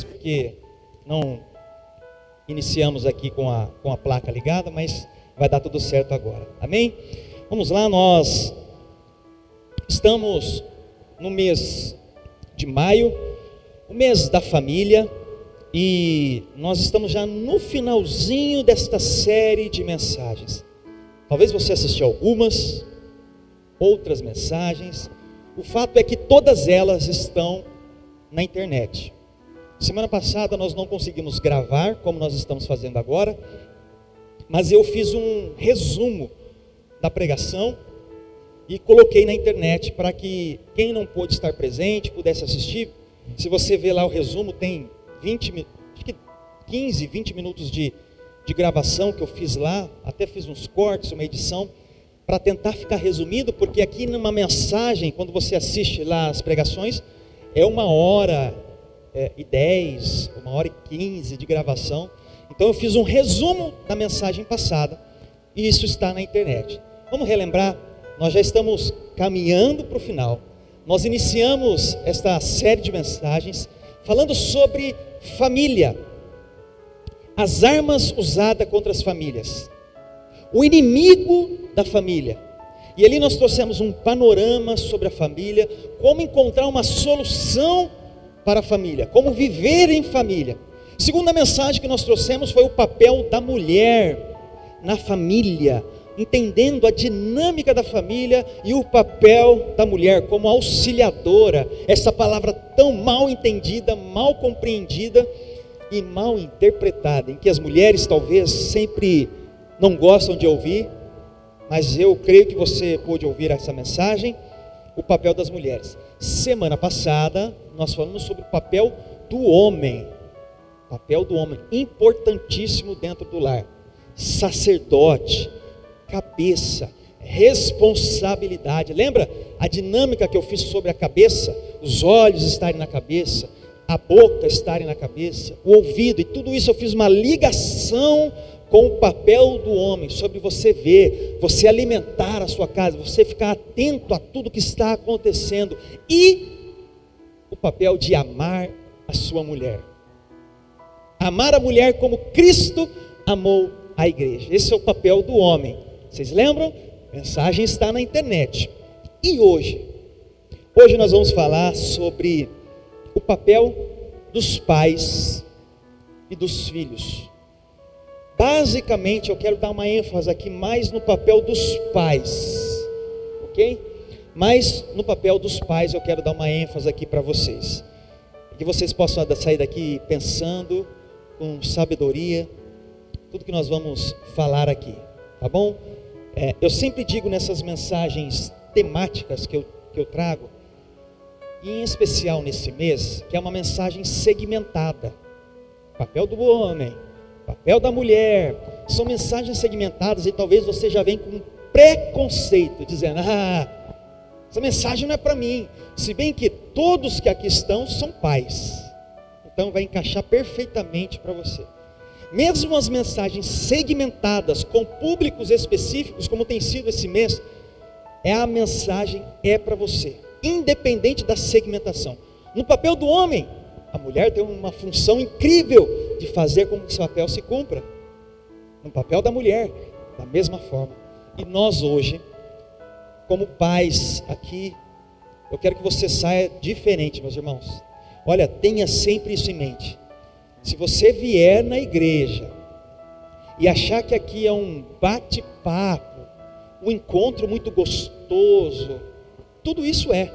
vocês, porque não iniciamos aqui com a placa ligada, mas vai dar tudo certo agora, amém? Vamos lá, nós estamos no mês de maio, o mês da família, e nós estamos já no finalzinho desta série de mensagens. Talvez você assistiu algumas, outras mensagens. O fato é que todas elas estão na internet. Semana passada nós não conseguimos gravar, como nós estamos fazendo agora, mas eu fiz um resumo da pregação e coloquei na internet para que quem não pôde estar presente pudesse assistir. Se você ver lá o resumo, tem 15, 20 minutos de gravação que eu fiz lá, até fiz uns cortes, uma edição, para tentar ficar resumido, porque aqui numa mensagem, quando você assiste lá as pregações, é 1h10, 1h15 de gravação. Então eu fiz um resumo da mensagem passada, e isso está na internet. Vamos relembrar, nós já estamos caminhando para o final. Nós iniciamos esta série de mensagens falando sobre família, as armas usadas contra as famílias, o inimigo da família. E ali nós trouxemos um panorama sobre a família, como encontrar uma solução para a família, como viver em família. Segunda mensagem que nós trouxemos foi o papel da mulher na família, entendendo a dinâmica da família e o papel da mulher como auxiliadora, essa palavra tão mal entendida, mal compreendida e mal interpretada, em que as mulheres talvez sempre não gostam de ouvir, mas eu creio que você pôde ouvir essa mensagem, o papel das mulheres. Semana passada nós falamos sobre o papel do homem, importantíssimo dentro do lar, sacerdote, cabeça, responsabilidade. Lembra a dinâmica que eu fiz sobre a cabeça? Os olhos estarem na cabeça, a boca estarem na cabeça, o ouvido, e tudo isso eu fiz uma ligação com o papel do homem, sobre você ver, você alimentar a sua casa, você ficar atento a tudo que está acontecendo, e o papel de amar a sua mulher, amar a mulher como Cristo amou a igreja. Esse é o papel do homem. Vocês lembram? A mensagem está na internet. E hoje nós vamos falar sobre o papel dos pais e dos filhos. Basicamente eu quero dar uma ênfase aqui mais no papel dos pais, ok? Mas no papel dos pais eu quero dar uma ênfase aqui para vocês, que vocês possam sair daqui pensando com sabedoria tudo que nós vamos falar aqui, tá bom? Eu sempre digo nessas mensagens temáticas que eu trago, e em especial nesse mês, que é uma mensagem segmentada. Papel do homem, papel da mulher, são mensagens segmentadas, e talvez você já venha com um preconceito, dizendo, essa mensagem não é para mim, se bem que todos que aqui estão são pais, então vai encaixar perfeitamente para você. Mesmo as mensagens segmentadas com públicos específicos, como tem sido esse mês, a mensagem é para você, independente da segmentação. No papel do homem, a mulher tem uma função incrível de fazer com que esse papel se cumpra. No papel da mulher, da mesma forma. E nós hoje, como pais aqui, eu quero que você saia diferente, meus irmãos. Olha, tenha sempre isso em mente. Se você vier na igreja e achar que aqui é um bate-papo, um encontro muito gostoso, tudo isso é.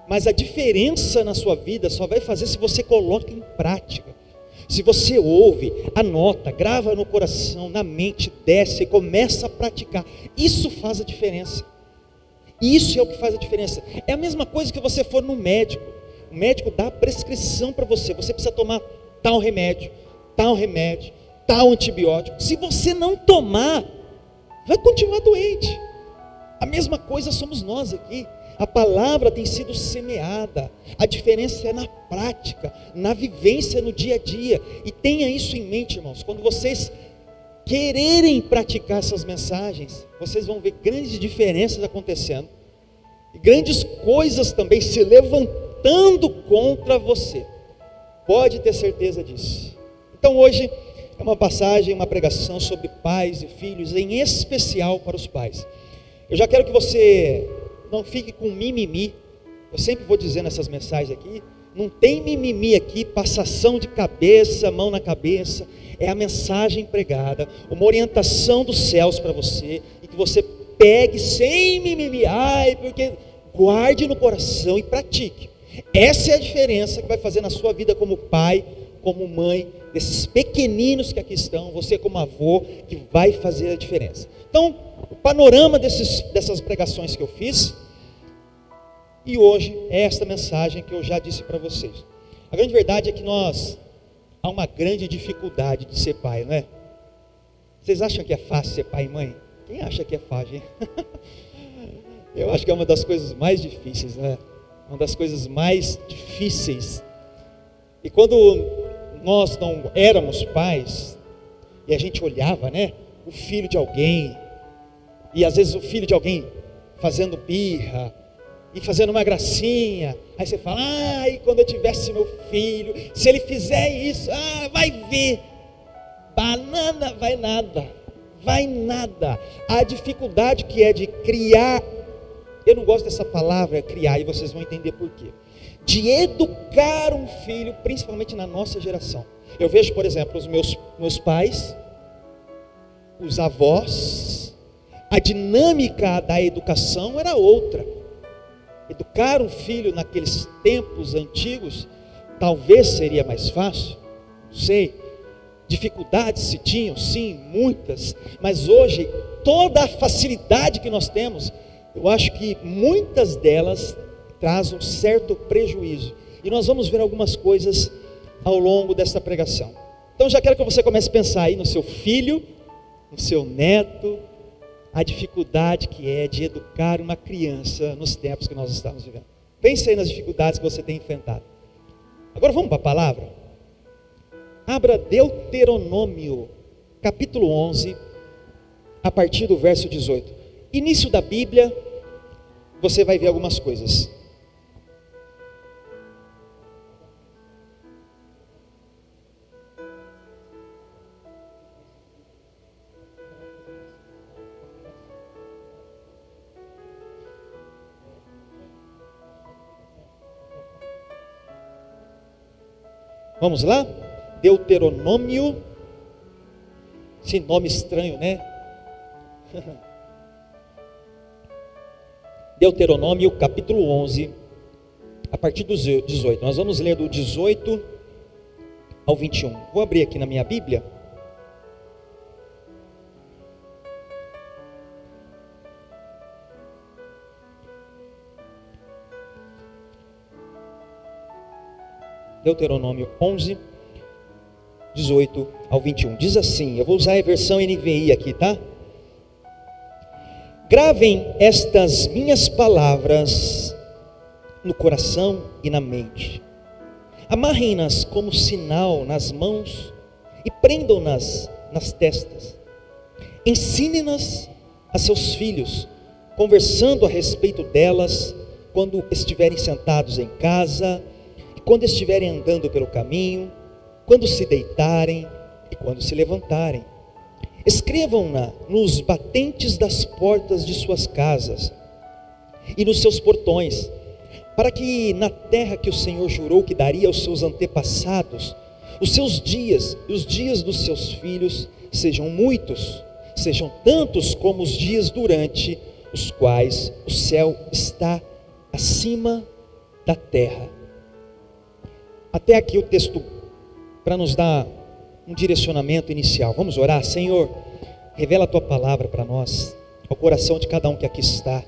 Mas a diferença na sua vida só vai fazer se você coloca em prática. Se você ouve, anota, grava no coração, na mente, desce e começa a praticar. Isso faz a diferença. Isso é o que faz a diferença. É a mesma coisa que você for no médico. O médico dá a prescrição para você. Você precisa tomar tal remédio, tal antibiótico. Se você não tomar, vai continuar doente. A mesma coisa somos nós aqui. A palavra tem sido semeada. A diferença é na prática, na vivência no dia a dia. E tenha isso em mente, irmãos. Quando vocês quererem praticar essas mensagens, vocês vão ver grandes diferenças acontecendo. E grandes coisas também se levantando contra você. Pode ter certeza disso. Então hoje é uma passagem, uma pregação sobre pais e filhos, em especial para os pais. Eu já quero que você não fique com mimimi. Eu sempre vou dizer nessas mensagens aqui, não tem mimimi aqui, passação de cabeça, mão na cabeça. É a mensagem pregada, uma orientação dos céus para você, e que você pegue sem mimimi, porque guarde no coração e pratique. Essa é a diferença que vai fazer na sua vida como pai, como mãe, desses pequeninos que aqui estão, você como avô, que vai fazer a diferença. Então, o panorama dessas pregações que eu fiz, e hoje é esta mensagem que eu já disse para vocês. A grande verdade é que há uma grande dificuldade de ser pai, não é? Vocês acham que é fácil ser pai e mãe? Quem acha que é fácil, hein? Eu acho que é uma das coisas mais difíceis, né? Uma das coisas mais difíceis. E quando nós não éramos pais, e a gente olhava, né? O filho de alguém, e às vezes o filho de alguém fazendo birra, e fazendo uma gracinha, aí você fala, quando eu tivesse meu filho, se ele fizer isso, vai ver, banana, vai nada. A dificuldade que é de criar, eu não gosto dessa palavra, criar, e vocês vão entender por quê, de educar um filho, principalmente na nossa geração. Eu vejo, por exemplo, os meus pais, os avós, a dinâmica da educação era outra. Educar um filho naqueles tempos antigos, talvez seria mais fácil, não sei. Dificuldades se tinham, sim, muitas, mas hoje, toda a facilidade que nós temos, eu acho que muitas delas trazem um certo prejuízo, e nós vamos ver algumas coisas ao longo desta pregação. Então já quero que você comece a pensar aí no seu filho, no seu neto, a dificuldade que é de educar uma criança nos tempos que nós estamos vivendo. Pense aí nas dificuldades que você tem enfrentado. Agora vamos para a palavra? Abra Deuteronômio, capítulo 11, a partir do verso 18. Início da Bíblia, você vai ver algumas coisas. Vamos lá? Deuteronômio, esse nome estranho, né? Deuteronômio, capítulo 11, a partir do 18. Nós vamos ler do 18 ao 21. Vou abrir aqui na minha Bíblia. Deuteronômio 11, 18 ao 21. Diz assim, eu vou usar a versão NVI aqui, tá? Gravem estas minhas palavras no coração e na mente. Amarrem-nas como sinal nas mãos e prendam-nas nas testas. Ensinem-nas a seus filhos, conversando a respeito delas quando estiverem sentados em casa, quando estiverem andando pelo caminho, quando se deitarem e quando se levantarem. Escrevam-na nos batentes das portas de suas casas e nos seus portões, para que na terra que o Senhor jurou que daria aos seus antepassados, os seus dias e os dias dos seus filhos sejam muitos, sejam tantos como os dias durante os quais o céu está acima da terra. Até aqui o texto para nos dar um direcionamento inicial. Vamos orar. Senhor, revela a Tua palavra para nós, ao coração de cada um que aqui está,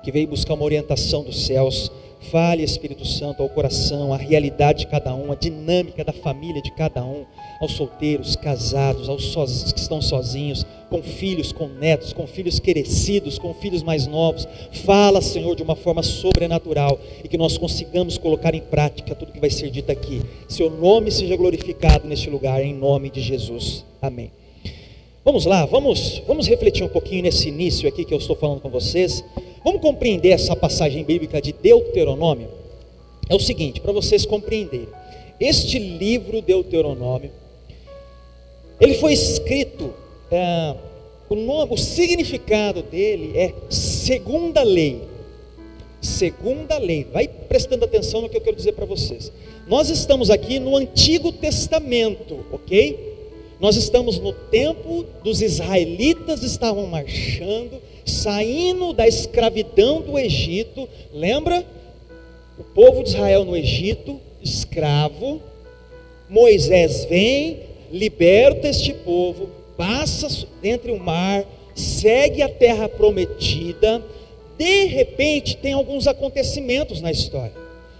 que veio buscar uma orientação dos céus. Fale, Espírito Santo, ao coração, a realidade de cada um, a dinâmica da família de cada um, aos solteiros, casados, aos que estão sozinhos, com filhos, com netos, com filhos crescidos, com filhos mais novos. Fala, Senhor, de uma forma sobrenatural, e que nós consigamos colocar em prática tudo que vai ser dito aqui. Seu nome seja glorificado neste lugar, em nome de Jesus. Amém. Vamos lá, vamos refletir um pouquinho nesse início aqui que eu estou falando com vocês. Vamos compreender essa passagem bíblica de Deuteronômio. É o seguinte, para vocês compreenderem. este livro Deuteronômio, ele foi escrito, o significado dele é segunda lei. Segunda lei. Vai prestando atenção no que eu quero dizer para vocês. Nós estamos aqui no Antigo Testamento, ok? Nós estamos no tempo dos israelitas, estavam marchando, saindo da escravidão do Egito. Lembra? O povo de Israel no Egito, escravo. Moisés vem, liberta este povo, passa entre o mar, segue a terra prometida. De repente tem alguns acontecimentos na história.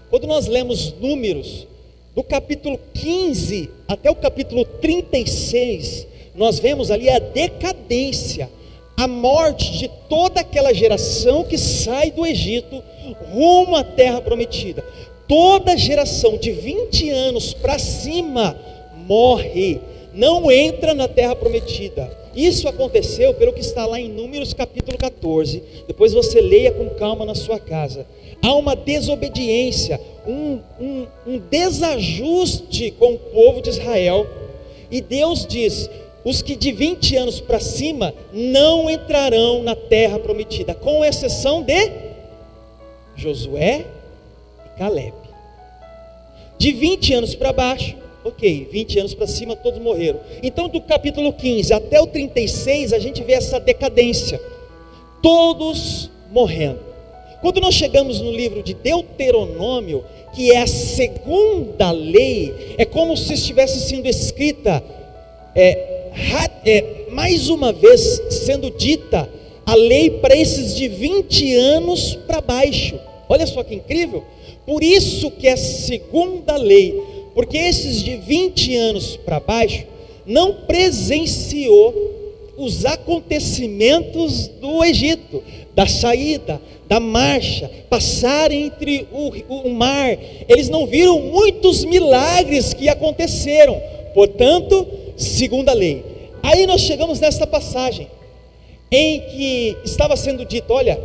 Quando nós lemos Números, do capítulo 15 até o capítulo 36, nós vemos ali a decadência, a morte de toda aquela geração que sai do Egito rumo à terra prometida. Toda geração de 20 anos para cima morre, não entra na terra prometida. Isso aconteceu pelo que está lá em Números capítulo 14. Depois você leia com calma na sua casa. Há uma desobediência, um desajuste com o povo de Israel. E Deus diz: os que de 20 anos para cima não entrarão na terra prometida, com exceção de Josué e Caleb. De 20 anos para baixo, ok, 20 anos para cima todos morreram. Então do capítulo 15 até o 36 a gente vê essa decadência, todos morrendo. Quando nós chegamos no livro de Deuteronômio, que é a segunda lei, é como se estivesse sendo escrita, mais uma vez sendo dita a lei para esses de 20 anos para baixo. Olha só que incrível. Por isso que é a segunda lei, porque esses de 20 anos para baixo não presenciou os acontecimentos do Egito, da saída, da marcha, passar entre o mar. Eles não viram muitos milagres que aconteceram. Portanto, segunda lei. Aí nós chegamos nesta passagem em que estava sendo dito: olha,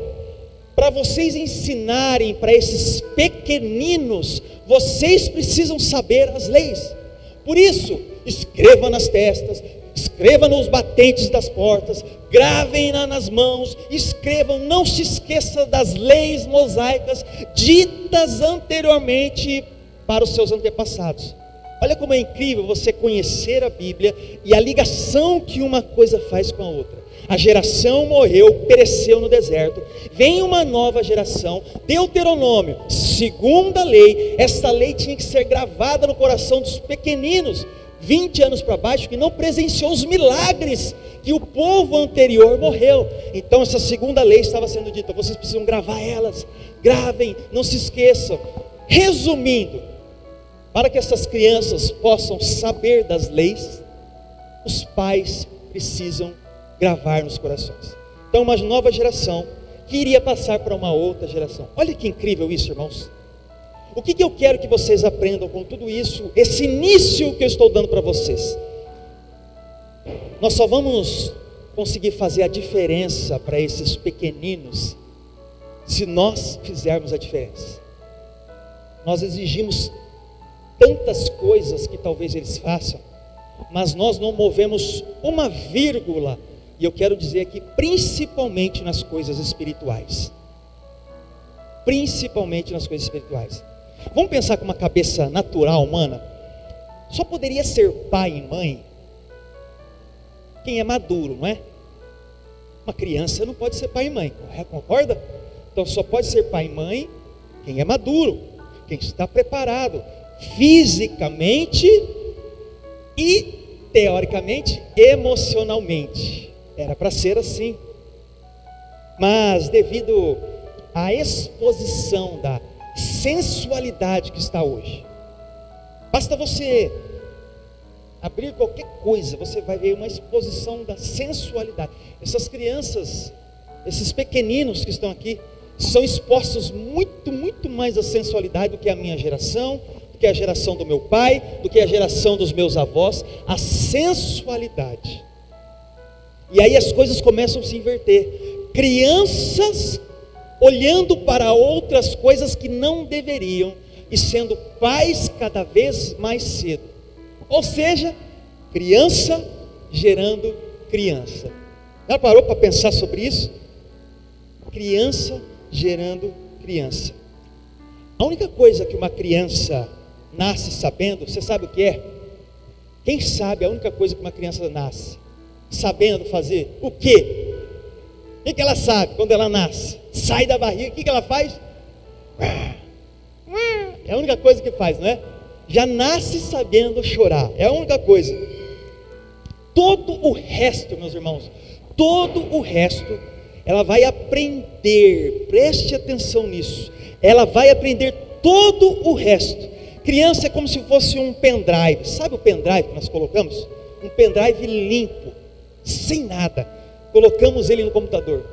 para vocês ensinarem para esses pequeninos, vocês precisam saber as leis. Por isso, escreva nas testas, escreva nos batentes das portas, gravem-na nas mãos, escrevam, não se esqueça das leis mosaicas ditas anteriormente para os seus antepassados. Olha como é incrível você conhecer a Bíblia e a ligação que uma coisa faz com a outra. A geração morreu, pereceu no deserto, vem uma nova geração. Deuteronômio, segunda lei. Esta lei tinha que ser gravada no coração dos pequeninos, 20 anos para baixo, que não presenciou os milagres que o povo anterior morreu. Então essa segunda lei estava sendo dita: vocês precisam gravar elas, gravem, não se esqueçam. Resumindo, para que essas crianças possam saber das leis, os pais precisam gravar nos corações. Então uma nova geração que iria passar para uma outra geração. Olha que incrível isso, irmãos. O que eu quero que vocês aprendam com tudo isso, esse início que eu estou dando para vocês? Nós só vamos conseguir fazer a diferença para esses pequeninos se nós fizermos a diferença. Nós exigimos tantas coisas que talvez eles façam, mas nós não movemos uma vírgula. E eu quero dizer aqui, principalmente nas coisas espirituais. Principalmente nas coisas espirituais. Vamos pensar com uma cabeça natural humana. Só poderia ser pai e mãe quem é maduro, não é? Uma criança não pode ser pai e mãe, concorda? Então só pode ser pai e mãe quem é maduro, quem está preparado fisicamente e teoricamente, emocionalmente. Era para ser assim, mas devido à exposição da sensualidade que está hoje, basta você abrir qualquer coisa, você vai ver uma exposição da sensualidade. Essas crianças, esses pequeninos que estão aqui, são expostos muito, muito mais à sensualidade do que a minha geração, do que a geração do meu pai, do que a geração dos meus avós. A sensualidade. E aí as coisas começam a se inverter. Crianças olhando para outras coisas que não deveriam, e sendo pais cada vez mais cedo. Ou seja, criança gerando criança. Já parou para pensar sobre isso? Criança gerando criança. A única coisa que uma criança nasce sabendo, você sabe o que é? Quem sabe a única coisa que uma criança nasce sabendo fazer? O quê? O que ela sabe quando ela nasce? Sai da barriga, o que ela faz? É a única coisa que faz, não é? Já nasce sabendo chorar, é a única coisa. Todo o resto, meus irmãos, todo o resto, ela vai aprender, preste atenção nisso, ela vai aprender todo o resto. Criança é como se fosse um pendrive, sabe o pendrive que nós colocamos? Um pendrive limpo, sem nada, colocamos ele no computador.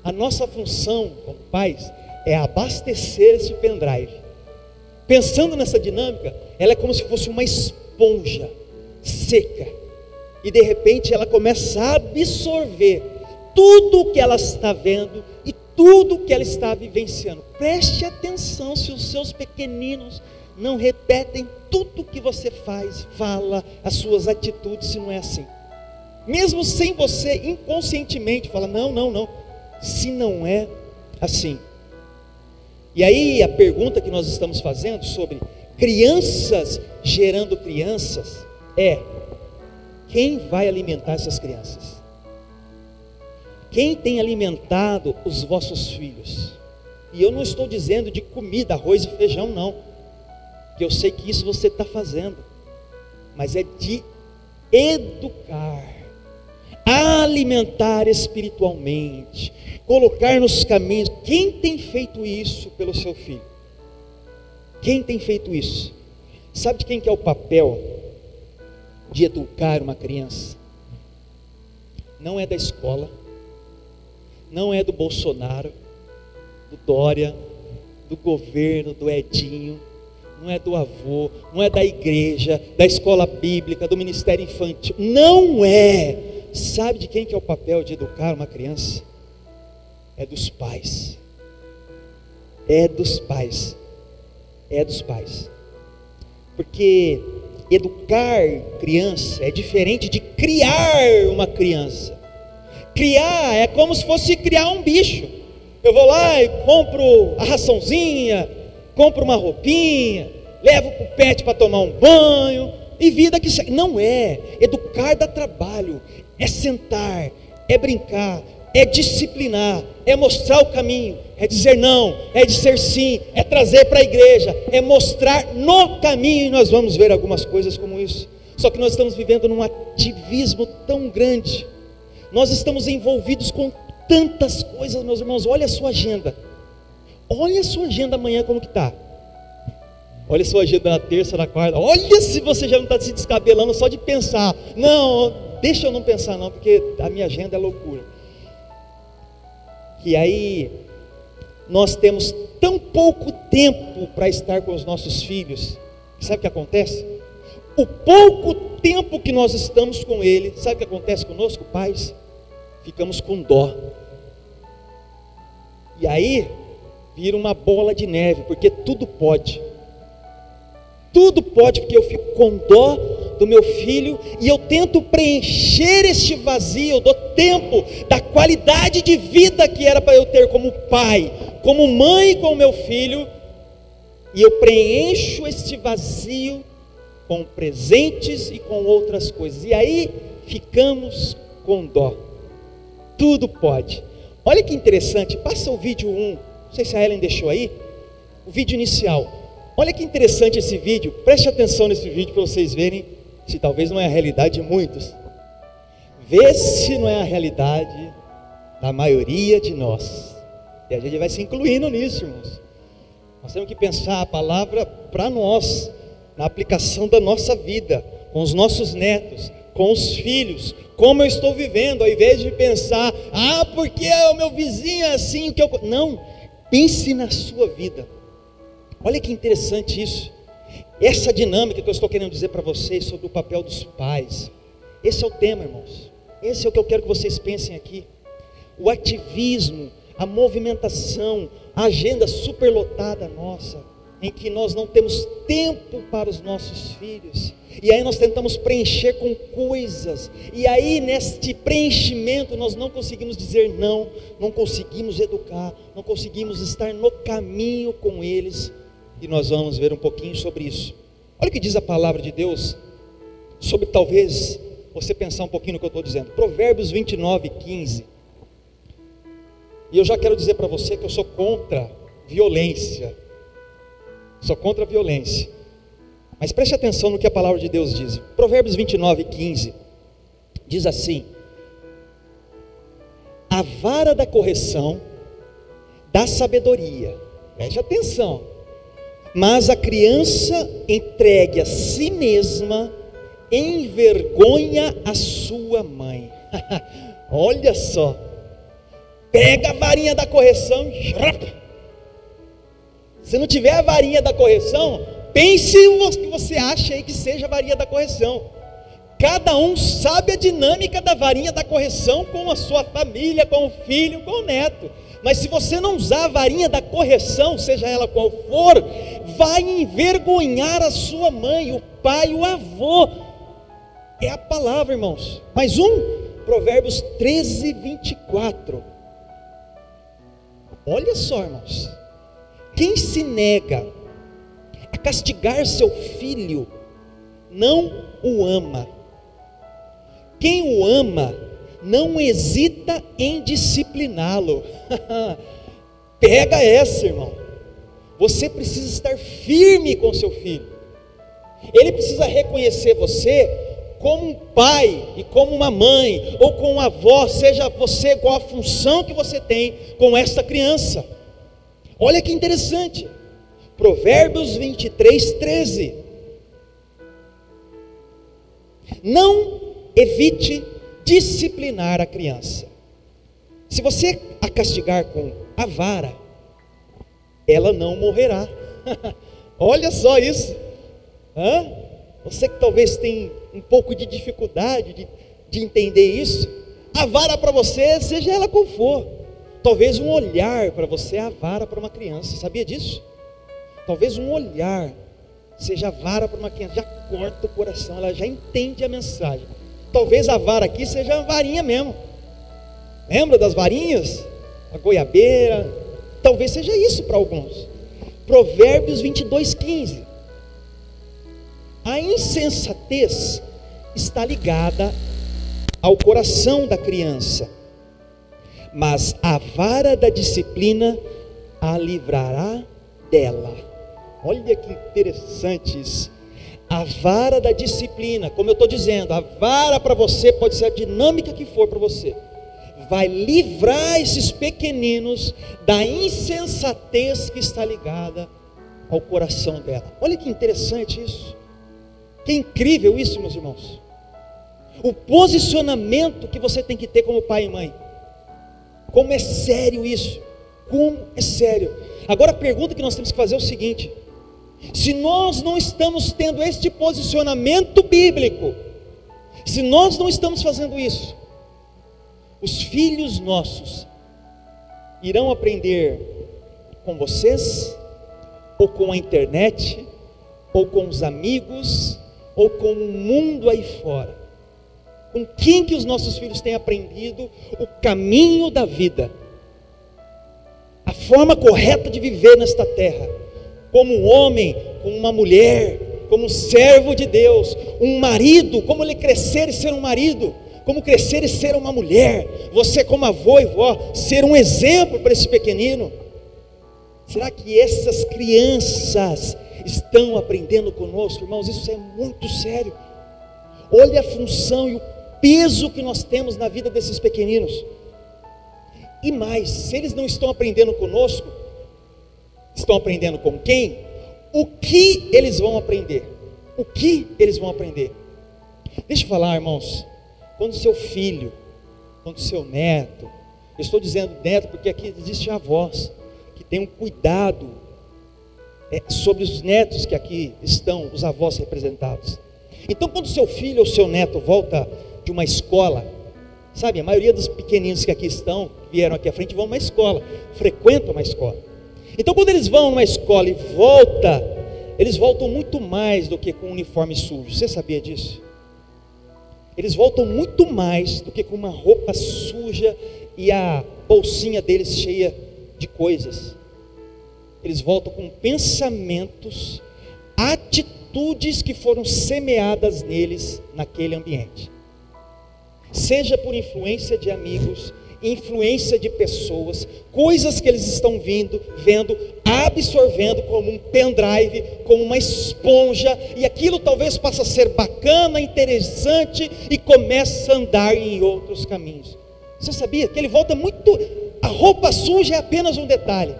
A nossa função como pais é abastecer esse pendrive. Pensando nessa dinâmica, ela é como se fosse uma esponja seca, e de repente ela começa a absorver tudo o que ela está vendo e tudo o que ela está vivenciando. Preste atenção se os seus pequeninos não repetem tudo o que você faz, fala, as suas atitudes, se não é assim. Mesmo sem você inconscientemente falar, não, se não é assim. E aí a pergunta que nós estamos fazendo sobre crianças gerando crianças é: quem vai alimentar essas crianças? Quem tem alimentado os vossos filhos? E eu não estou dizendo de comida, arroz e feijão, não, porque eu sei que isso você está fazendo, mas é de educar, alimentar espiritualmente, colocar nos caminhos. Quem tem feito isso pelo seu filho? Quem tem feito isso? Sabe de quem que é o papel de educar uma criança? Não é da escola, não é do Bolsonaro, do Dória, do governo, do Edinho, não é do avô, não é da igreja, da escola bíblica, do ministério infantil, não é. Sabe de quem que é o papel de educar uma criança? É dos pais. É dos pais. É dos pais. Porque educar criança é diferente de criar uma criança. Criar é como se fosse criar um bicho. Eu vou lá e compro a raçãozinha, compro uma roupinha, levo para o pet para tomar um banho, e vida que segue. Não é. Educar dá trabalho. É sentar, é brincar, é disciplinar, é mostrar o caminho, é dizer não, é dizer sim, é trazer para a igreja, é mostrar no caminho. E nós vamos ver algumas coisas como isso. Só que nós estamos vivendo num ativismo tão grande, nós estamos envolvidos com tantas coisas, meus irmãos. Olha a sua agenda, olha a sua agenda amanhã como que está. Olha a sua agenda na terça, na quarta. Olha se você já não está se descabelando só de pensar. Não, deixa eu não pensar não, porque a minha agenda é loucura. E aí nós temos tão pouco tempo para estar com os nossos filhos. Sabe o que acontece? O pouco tempo que nós estamos com ele, sabe o que acontece conosco, pais? Ficamos com dó. E aí vira uma bola de neve, porque tudo pode. Tudo pode, porque eu fico com dó do meu filho, e eu tento preencher este vazio do tempo, da qualidade de vida que era para eu ter como pai, como mãe com o meu filho, e eu preencho este vazio com presentes e com outras coisas, e aí ficamos com dó. Tudo pode. Olha que interessante, passa o vídeo 1, não sei se a Ellen deixou aí, o vídeo inicial. Olha que interessante esse vídeo, preste atenção nesse vídeo para vocês verem se talvez não é a realidade de muitos. Vê se não é a realidade da maioria de nós. E a gente vai se incluindo nisso, irmãos. Nós temos que pensar a palavra para nós, na aplicação da nossa vida, com os nossos netos, com os filhos, como eu estou vivendo, ao invés de pensar, porque o meu vizinho é assim, o que eu... Não, pense na sua vida. Olha que interessante isso. Essa dinâmica que eu estou querendo dizer para vocês sobre o papel dos pais. Esse é o tema, irmãos. Esse é o que eu quero que vocês pensem aqui. O ativismo, a movimentação, a agenda superlotada nossa. em que nós não temos tempo para os nossos filhos, e aí nós tentamos preencher com coisas, e aí neste preenchimento nós não conseguimos dizer não, não conseguimos educar, não conseguimos estar no caminho com eles, e nós vamos ver um pouquinho sobre isso. Olha o que diz a palavra de Deus, sobre talvez você pensar um pouquinho no que eu estou dizendo. Provérbios 29:15, e eu já quero dizer para você que eu sou contra violência, sou contra a violência, mas preste atenção no que a palavra de Deus diz. Provérbios 29:15 diz assim: a vara da correção dá sabedoria, preste atenção, mas a criança entregue a si mesma envergonha a sua mãe. Olha só, pega a varinha da correção, se não tiver a varinha da correção, pense o que você acha aí que seja a varinha da correção. Cada um sabe a dinâmica da varinha da correção com a sua família, com o filho, com o neto. Mas se você não usar a varinha da correção, seja ela qual for, vai envergonhar a sua mãe, o pai, o avô. É a palavra, irmãos. Mais um, Provérbios 13:24. Olha só, irmãos. Quem se nega a castigar seu filho, não o ama. Quem o ama, não hesita em discipliná-lo. Pega essa, irmão. Você precisa estar firme com seu filho. Ele precisa reconhecer você como um pai e como uma mãe, ou como uma avó, seja você qual a função que você tem com esta criança. Olha que interessante, Provérbios 23:13. Não evite disciplinar a criança. Se você a castigar com a vara, ela não morrerá. Olha só isso. Você que talvez tem um pouco de dificuldade de entender isso, a vara para você, seja ela qual for. Talvez um olhar para você é a vara para uma criança, sabia disso? Talvez um olhar seja a vara para uma criança, já corta o coração, ela já entende a mensagem. Talvez a vara aqui seja a varinha mesmo. Lembra das varinhas? A goiabeira. Talvez seja isso para alguns. Provérbios 22:15. A insensatez está ligada ao coração da criança, mas a vara da disciplina a livrará dela. Olha que interessante isso. A vara da disciplina, como eu estou dizendo, a vara para você pode ser a dinâmica que for para você, vai livrar esses pequeninos da insensatez que está ligada ao coração dela. Olha que interessante isso. Que incrível isso, meus irmãos. O posicionamento que você tem que ter como pai e mãe. Como é sério isso. Como é sério. Agora a pergunta que nós temos que fazer é o seguinte: se nós não estamos tendo este posicionamento bíblico, se nós não estamos fazendo isso, os filhos nossos irão aprender com vocês, ou com a internet, ou com os amigos, ou com o mundo aí fora. Com quem que os nossos filhos têm aprendido o caminho da vida, a forma correta de viver nesta terra, como um homem, como uma mulher, como um servo de Deus, um marido, como ele crescer e ser um marido, como crescer e ser uma mulher, você como avô e vó, ser um exemplo para esse pequenino. Será que essas crianças estão aprendendo conosco, irmãos? Isso é muito sério. Olha a função e o peso que nós temos na vida desses pequeninos. E mais, se eles não estão aprendendo conosco, estão aprendendo com quem? O que eles vão aprender? O que eles vão aprender? Deixa eu falar, irmãos, quando seu filho, quando seu neto, eu estou dizendo neto porque aqui existe avós que tem um cuidado sobre os netos que aqui estão, os avós representados. Então quando seu filho ou seu neto volta de uma escola, sabe, a maioria dos pequeninos que aqui estão, que vieram aqui à frente, vão a uma escola, frequentam uma escola. Então quando eles vão numa escola e eles voltam muito mais do que com um uniforme sujo. Você sabia disso? Eles voltam muito mais do que com uma roupa suja e a bolsinha deles cheia de coisas. Eles voltam com pensamentos, atitudes que foram semeadas neles naquele ambiente. Seja por influência de amigos, influência de pessoas, coisas que eles estão vendo, absorvendo como um pendrive, como uma esponja, e aquilo talvez passe a ser bacana, interessante, e começa a andar em outros caminhos. Você sabia que ele volta muito... A roupa suja é apenas um detalhe,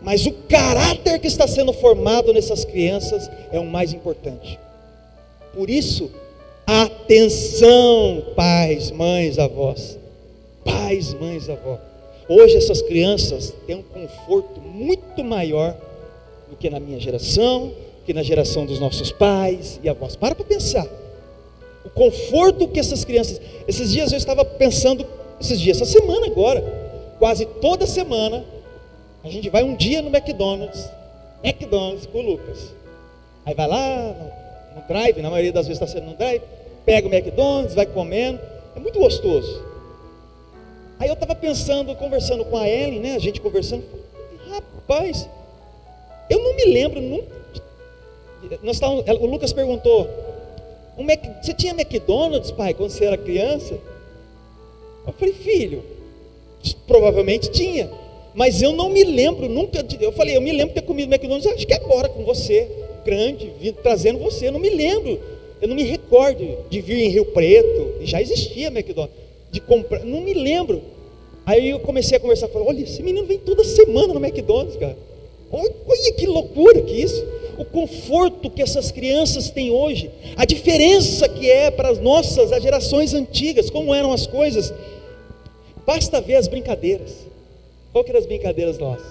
mas o caráter que está sendo formado nessas crianças é o mais importante. Por isso, atenção, pais, mães, avós. Pais, mães, avós. Hoje essas crianças têm um conforto muito maior do que na minha geração, que na geração dos nossos pais e avós. Para pensar. O conforto que essas crianças... Esses dias eu estava pensando, essa semana agora, quase toda semana, a gente vai um dia no McDonald's com o Lucas. Aí vai lá no drive, na maioria das vezes está sendo no drive, pega o McDonald's, vai comendo, é muito gostoso. Aí eu estava pensando, conversando com a Ellen, né? A gente conversando, rapaz, eu não me lembro nunca. O Lucas perguntou: você tinha McDonald's, pai, quando você era criança? Eu falei: filho, provavelmente tinha, mas eu não me lembro nunca. Eu falei: eu me lembro de ter comido McDonald's, acho que agora com você, grande, trazendo você. Eu não me lembro, eu não me recordo de vir em Rio Preto, e já existia McDonald's. De comprar, não me lembro. Aí eu comecei a conversar, falei: olha, esse menino vem toda semana no McDonald's, cara. Olha que loucura que isso. O conforto que essas crianças têm hoje, a diferença que é para as gerações antigas, como eram as coisas. Basta ver as brincadeiras. Qual que eram as brincadeiras nossas?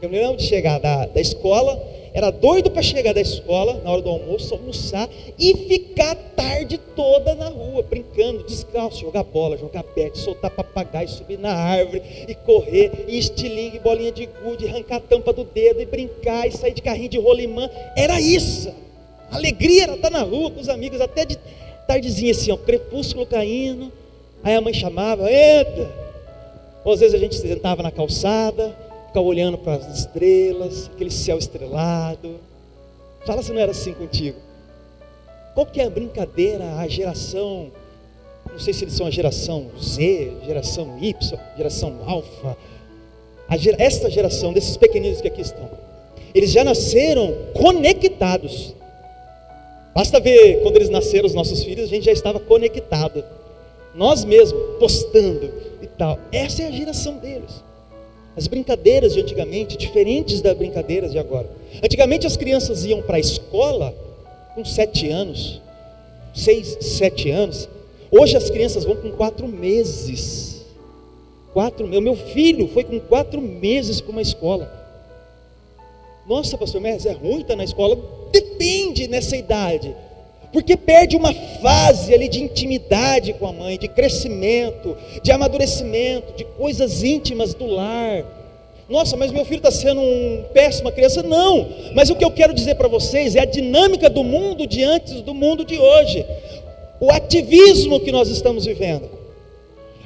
Eu me lembro de chegar da escola, era doido para chegar da escola, na hora do almoço, almoçar e ficar a tarde toda na rua, brincando, descalço, jogar bola, jogar bete, soltar papagaio, subir na árvore e correr, e estilingue, bolinha de gude, arrancar a tampa do dedo e brincar, e sair de carrinho de rolimã. Era isso, a alegria era estar na rua com os amigos, até de tardezinha assim, ó, crepúsculo caindo, aí a mãe chamava: entra. Ou às vezes a gente sentava na calçada, ficava olhando para as estrelas, aquele céu estrelado. Fala se não era assim contigo. Qual que é a brincadeira, a geração, não sei se eles são a geração Z, geração Y, geração Alfa, esta geração desses pequeninos que aqui estão, eles já nasceram conectados. Basta ver, quando eles nasceram, os nossos filhos, a gente já estava conectado, nós mesmos, postando e tal. Essa é a geração deles. As brincadeiras de antigamente, diferentes das brincadeiras de agora. Antigamente as crianças iam para a escola com 7 anos, 6, 7 anos. Hoje as crianças vão com 4 meses. O meu filho foi com 4 meses para uma escola. Nossa, pastor Messi, é ruim estar na escola? Depende nessa idade, porque perde uma fase ali de intimidade com a mãe, de crescimento, de amadurecimento, de coisas íntimas do lar. Nossa, mas meu filho está sendo péssima criança. Não, mas o que eu quero dizer para vocês é a dinâmica do mundo de antes do mundo de hoje, o ativismo que nós estamos vivendo.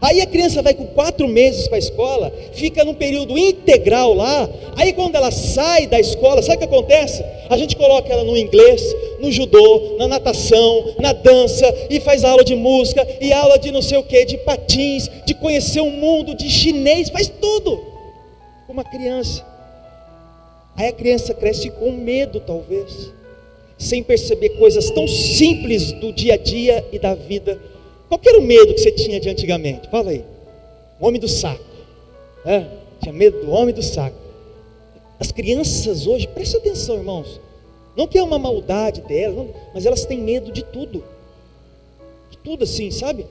Aí a criança vai com 4 meses para a escola, fica num período integral lá. Aí quando ela sai da escola, sabe o que acontece? A gente coloca ela no inglês, no judô, na natação, na dança, e faz aula de música, e aula de não sei o que, de patins, de conhecer o mundo, de chinês, faz tudo com uma criança. Aí a criança cresce com medo, talvez, sem perceber coisas tão simples do dia a dia e da vida. Qual que era o medo que você tinha de antigamente? Fala aí. O homem do saco. Tinha medo do homem do saco. As crianças hoje, presta atenção, irmãos, não que é uma maldade delas, mas elas têm medo de tudo. De tudo assim, sabe?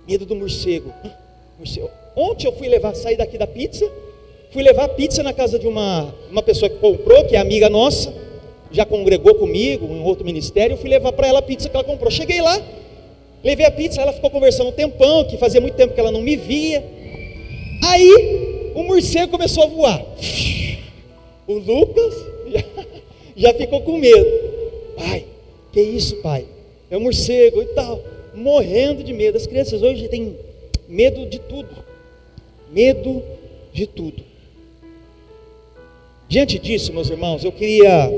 Medo do morcego. Ontem eu fui sair daqui da pizza, fui levar a pizza na casa de uma pessoa que comprou, que é amiga nossa, já congregou comigo em outro ministério. Eu fui levar para ela a pizza que ela comprou. Cheguei lá, levei a pizza, ela ficou conversando um tempão, que fazia muito tempo que ela não me via. Aí o morcego começou a voar. O Lucas já ficou com medo. Pai, que isso, pai? É um morcego e tal, morrendo de medo. As crianças hoje têm medo de tudo. Medo de tudo. Diante disso, meus irmãos, eu queria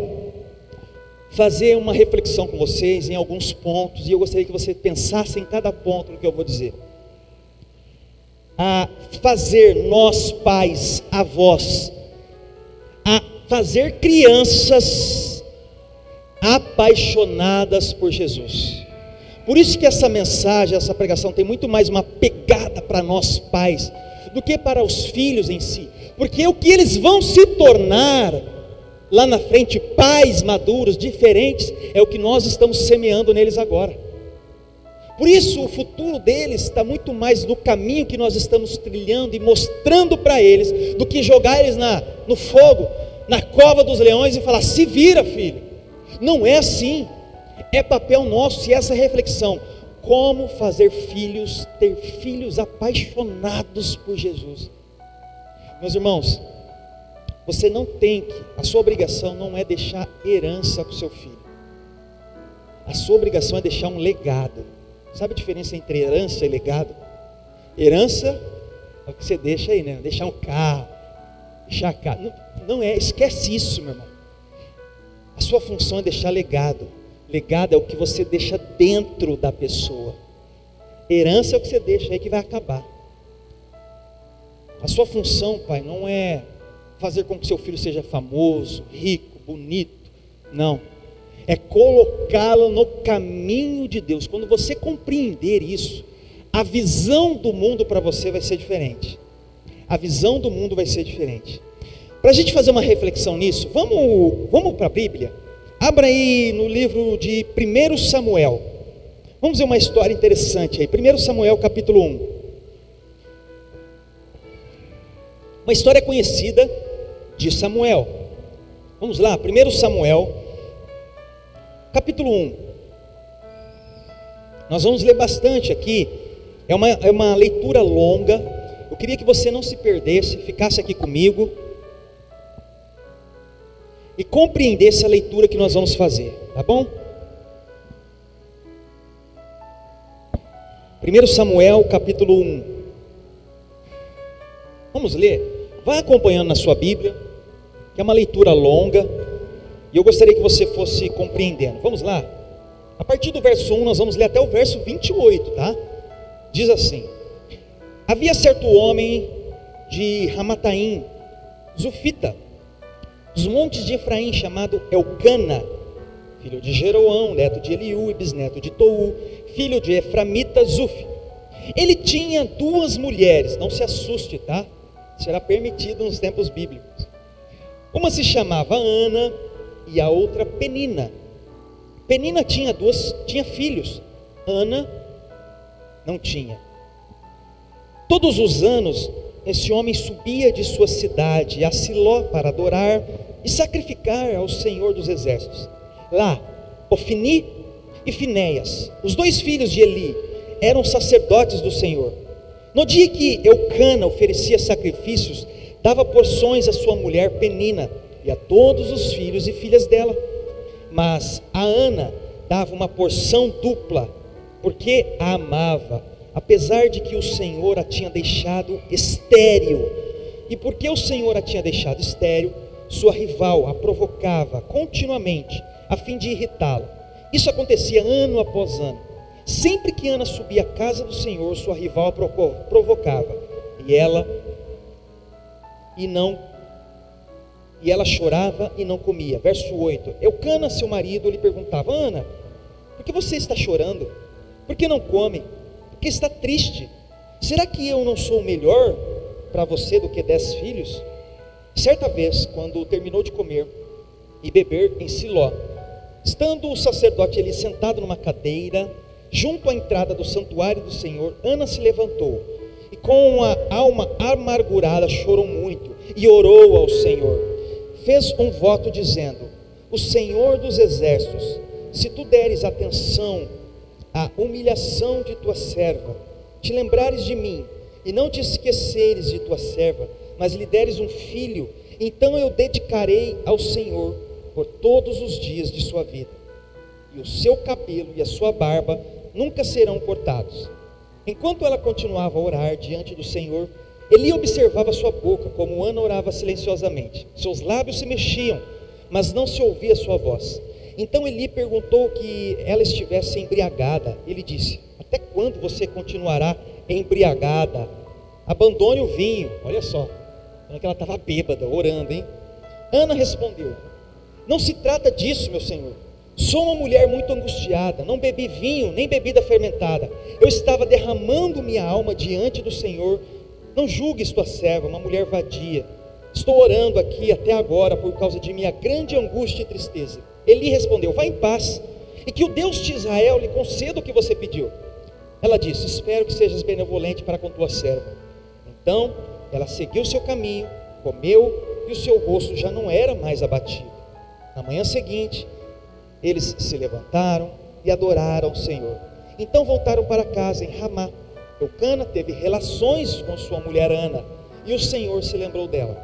fazer uma reflexão com vocês em alguns pontos, e eu gostaria que você pensasse em cada ponto no que eu vou dizer. A fazer nós pais, avós, a fazer crianças apaixonadas por Jesus. Por isso que essa mensagem, essa pregação tem muito mais uma pegada para nós pais do que para os filhos em si, porque o que eles vão se tornar lá na frente, pais maduros, diferentes, é o que nós estamos semeando neles agora. Por isso o futuro deles está muito mais no caminho que nós estamos trilhando e mostrando para eles, do que jogar eles no fogo, na cova dos leões e falar, se vira filho. Não é assim. É papel nosso, e essa reflexão, como fazer filhos, ter filhos apaixonados por Jesus. Meus irmãos, você não tem que, a sua obrigação não é deixar herança para o seu filho, a sua obrigação é deixar um legado. Sabe a diferença entre herança e legado? Herança é o que você deixa aí, né? Deixar um carro, deixar a casa. Não é, esquece isso, meu irmão. A sua função é deixar legado. Legado é o que você deixa dentro da pessoa. Herança é o que você deixa aí que vai acabar. A sua função, pai, não é fazer com que seu filho seja famoso, rico, bonito. Não. É colocá-lo no caminho de Deus. Quando você compreender isso, a visão do mundo para você vai ser diferente. A visão do mundo vai ser diferente. Para a gente fazer uma reflexão nisso, vamos para a Bíblia. Abra aí no livro de 1 Samuel. Vamos ver uma história interessante aí. 1 Samuel capítulo 1. Uma história conhecida de Samuel. Vamos lá, 1 Samuel capítulo 1. Nós vamos ler bastante aqui. É uma leitura longa. Eu queria que você não se perdesse, ficasse aqui comigo e compreendesse a leitura que nós vamos fazer, tá bom? 1 Samuel capítulo 1. Vamos ler? Vai acompanhando na sua Bíblia, que é uma leitura longa, e eu gostaria que você fosse compreendendo. Vamos lá? A partir do verso 1 nós vamos ler até o verso 28, tá? Diz assim: havia certo homem de Ramataim, Zufita, dos montes de Efraim, chamado Elcana, filho de Jeroão, neto de Eliú e bisneto de Tou, filho de Eframita Zuf. Ele tinha 2 mulheres, não se assuste, tá? Será permitido nos tempos bíblicos. Uma se chamava Ana e a outra Penina. Penina tinha filhos, Ana não tinha. Todos os anos esse homem subia de sua cidade a Siló para adorar e sacrificar ao Senhor dos Exércitos. Lá, Ofni e Finéias, os 2 filhos de Eli, eram sacerdotes do Senhor. No dia que Eucana oferecia sacrifícios, dava porções à sua mulher Penina e a todos os filhos e filhas dela. Mas a Ana dava uma porção dupla, porque a amava, apesar de que o Senhor a tinha deixado estéril. E porque o Senhor a tinha deixado estéril, sua rival a provocava continuamente, a fim de irritá-la. Isso acontecia ano após ano. Sempre que Ana subia à casa do Senhor, sua rival a provocava, e ela chorava e não comia. Verso 8, Eucana, seu marido, lhe perguntava: Ana, por que você está chorando? Por que não come? Porque está triste. Será que eu não sou melhor para você do que 10 filhos? Certa vez, quando terminou de comer e beber em Siló, estando o sacerdote ali sentado numa cadeira, junto à entrada do santuário do Senhor, Ana se levantou e com a alma amargurada chorou muito e orou ao Senhor. Fez um voto dizendo: o Senhor dos Exércitos, se tu deres atenção à humilhação de tua serva, te lembrares de mim e não te esqueceres de tua serva, mas lhe deres um filho, Então eu dedicarei ao Senhor por todos os dias de sua vida, e o seu cabelo e a sua barba nunca serão cortados. Enquanto ela continuava a orar diante do Senhor, Eli observava sua boca, como Ana orava silenciosamente. Seus lábios se mexiam, mas não se ouvia sua voz. Então Eli perguntou que ela estivesse embriagada. Ele disse: até quando você continuará embriagada? Abandone o vinho. Olha só, que ela estava bêbada, orando, hein? Ana respondeu: não se trata disso, meu senhor. Sou uma mulher muito angustiada, não bebi vinho, nem bebida fermentada. Eu estava derramando minha alma diante do Senhor. Não julgues tua serva, uma mulher vadia. Estou orando aqui até agora por causa de minha grande angústia e tristeza. Eli respondeu: vá em paz, e que o Deus de Israel lhe conceda o que você pediu. Ela disse: espero que sejas benevolente para com tua serva. Então ela seguiu seu caminho, comeu, e o seu rosto já não era mais abatido. Na manhã seguinte, eles se levantaram e adoraram o Senhor. Então voltaram para casa em Ramá. Eucana teve relações com sua mulher Ana, e o Senhor se lembrou dela.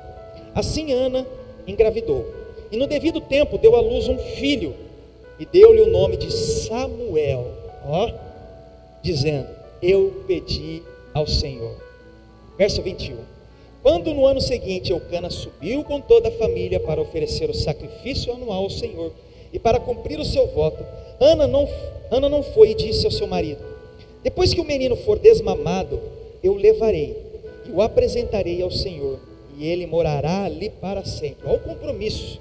Assim Ana engravidou, e no devido tempo deu à luz um filho, e deu-lhe o nome de Samuel, dizendo: eu pedi ao Senhor. Verso 21. Quando no ano seguinte Eucana subiu com toda a família para oferecer o sacrifício anual ao Senhor, e para cumprir o seu voto, Ana não foi e disse ao seu marido: depois que o menino for desmamado, eu o levarei e o apresentarei ao Senhor, e ele morará ali para sempre. Olha o compromisso.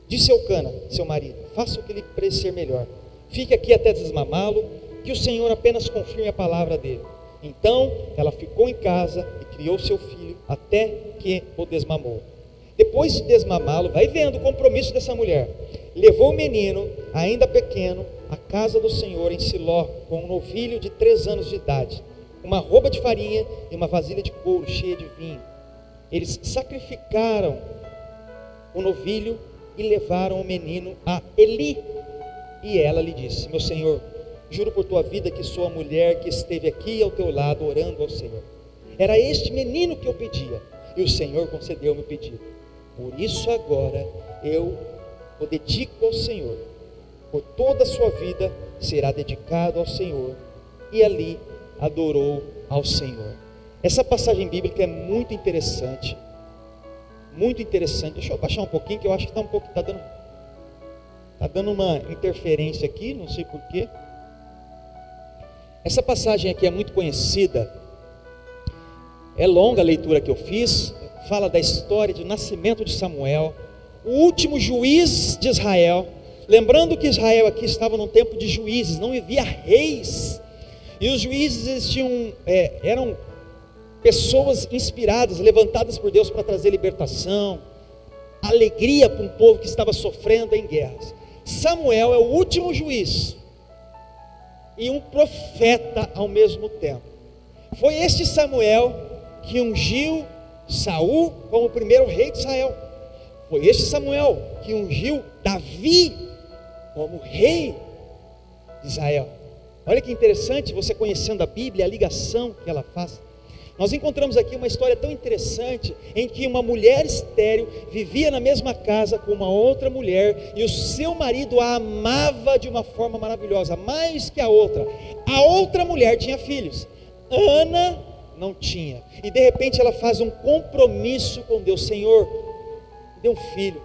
Disse Eucana, seu marido: faça o que lhe parecer melhor, fique aqui até desmamá-lo, que o Senhor apenas confirme a palavra dele. Então ela ficou em casa e criou seu filho até que o desmamou. Depois de desmamá-lo, vai vendo o compromisso dessa mulher, levou o menino, ainda pequeno, à casa do Senhor em Siló, com um novilho de 3 anos de idade, uma arroba de farinha e uma vasilha de couro cheia de vinho. Eles sacrificaram o novilho e levaram o menino a Eli. E ela lhe disse: meu senhor, juro por tua vida que sou a mulher que esteve aqui ao teu lado orando ao Senhor. Era este menino que eu pedia, e o Senhor concedeu o meu pedido. Por isso agora eu o dedico ao Senhor. Por toda a sua vida será dedicado ao Senhor. E ali adorou ao Senhor. Essa passagem bíblica é muito interessante. Muito interessante. Deixa eu baixar um pouquinho, que eu acho que está dando uma interferência aqui, não sei porquê. Essa passagem aqui é muito conhecida. É longa a leitura que eu fiz. Fala da história do nascimento de Samuel, o último juiz de Israel. Lembrando que Israel aqui estava num tempo de juízes, não havia reis. E os juízes eram pessoas inspiradas, levantadas por Deus para trazer libertação, alegria para um povo que estava sofrendo em guerras. Samuel é o último juiz e um profeta ao mesmo tempo. Foi este Samuel que ungiu Saul como o primeiro rei de Israel. Foi este Samuel que ungiu Davi como rei de Israel. Olha que interessante, você conhecendo a Bíblia, a ligação que ela faz. Nós encontramos aqui uma história tão interessante, em que uma mulher estéril vivia na mesma casa com uma outra mulher, e o seu marido a amava de uma forma maravilhosa, mais que a outra. A outra mulher tinha filhos, Ana não tinha, e de repente ela faz um compromisso com Deus: Senhor, dê um filho,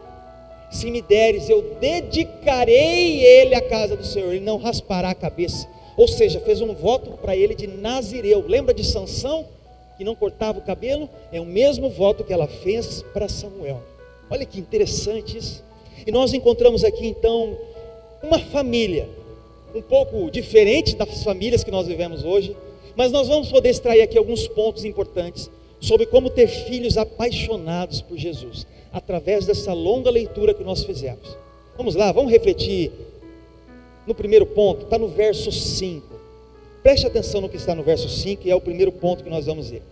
se me deres, eu dedicarei ele à casa do Senhor, ele não raspará a cabeça. Ou seja, fez um voto para ele de nazireu. Lembra de Sansão, que não cortava o cabelo? É o mesmo voto que ela fez para Samuel. Olha que interessante isso. E nós encontramos aqui então uma família um pouco diferente das famílias que nós vivemos hoje, mas nós vamos poder extrair aqui alguns pontos importantes sobre como ter filhos apaixonados por Jesus, através dessa longa leitura que nós fizemos. Vamos lá, vamos refletir no primeiro ponto, está no verso 5. Preste atenção no que está no verso 5, e é o primeiro ponto que nós vamos ver.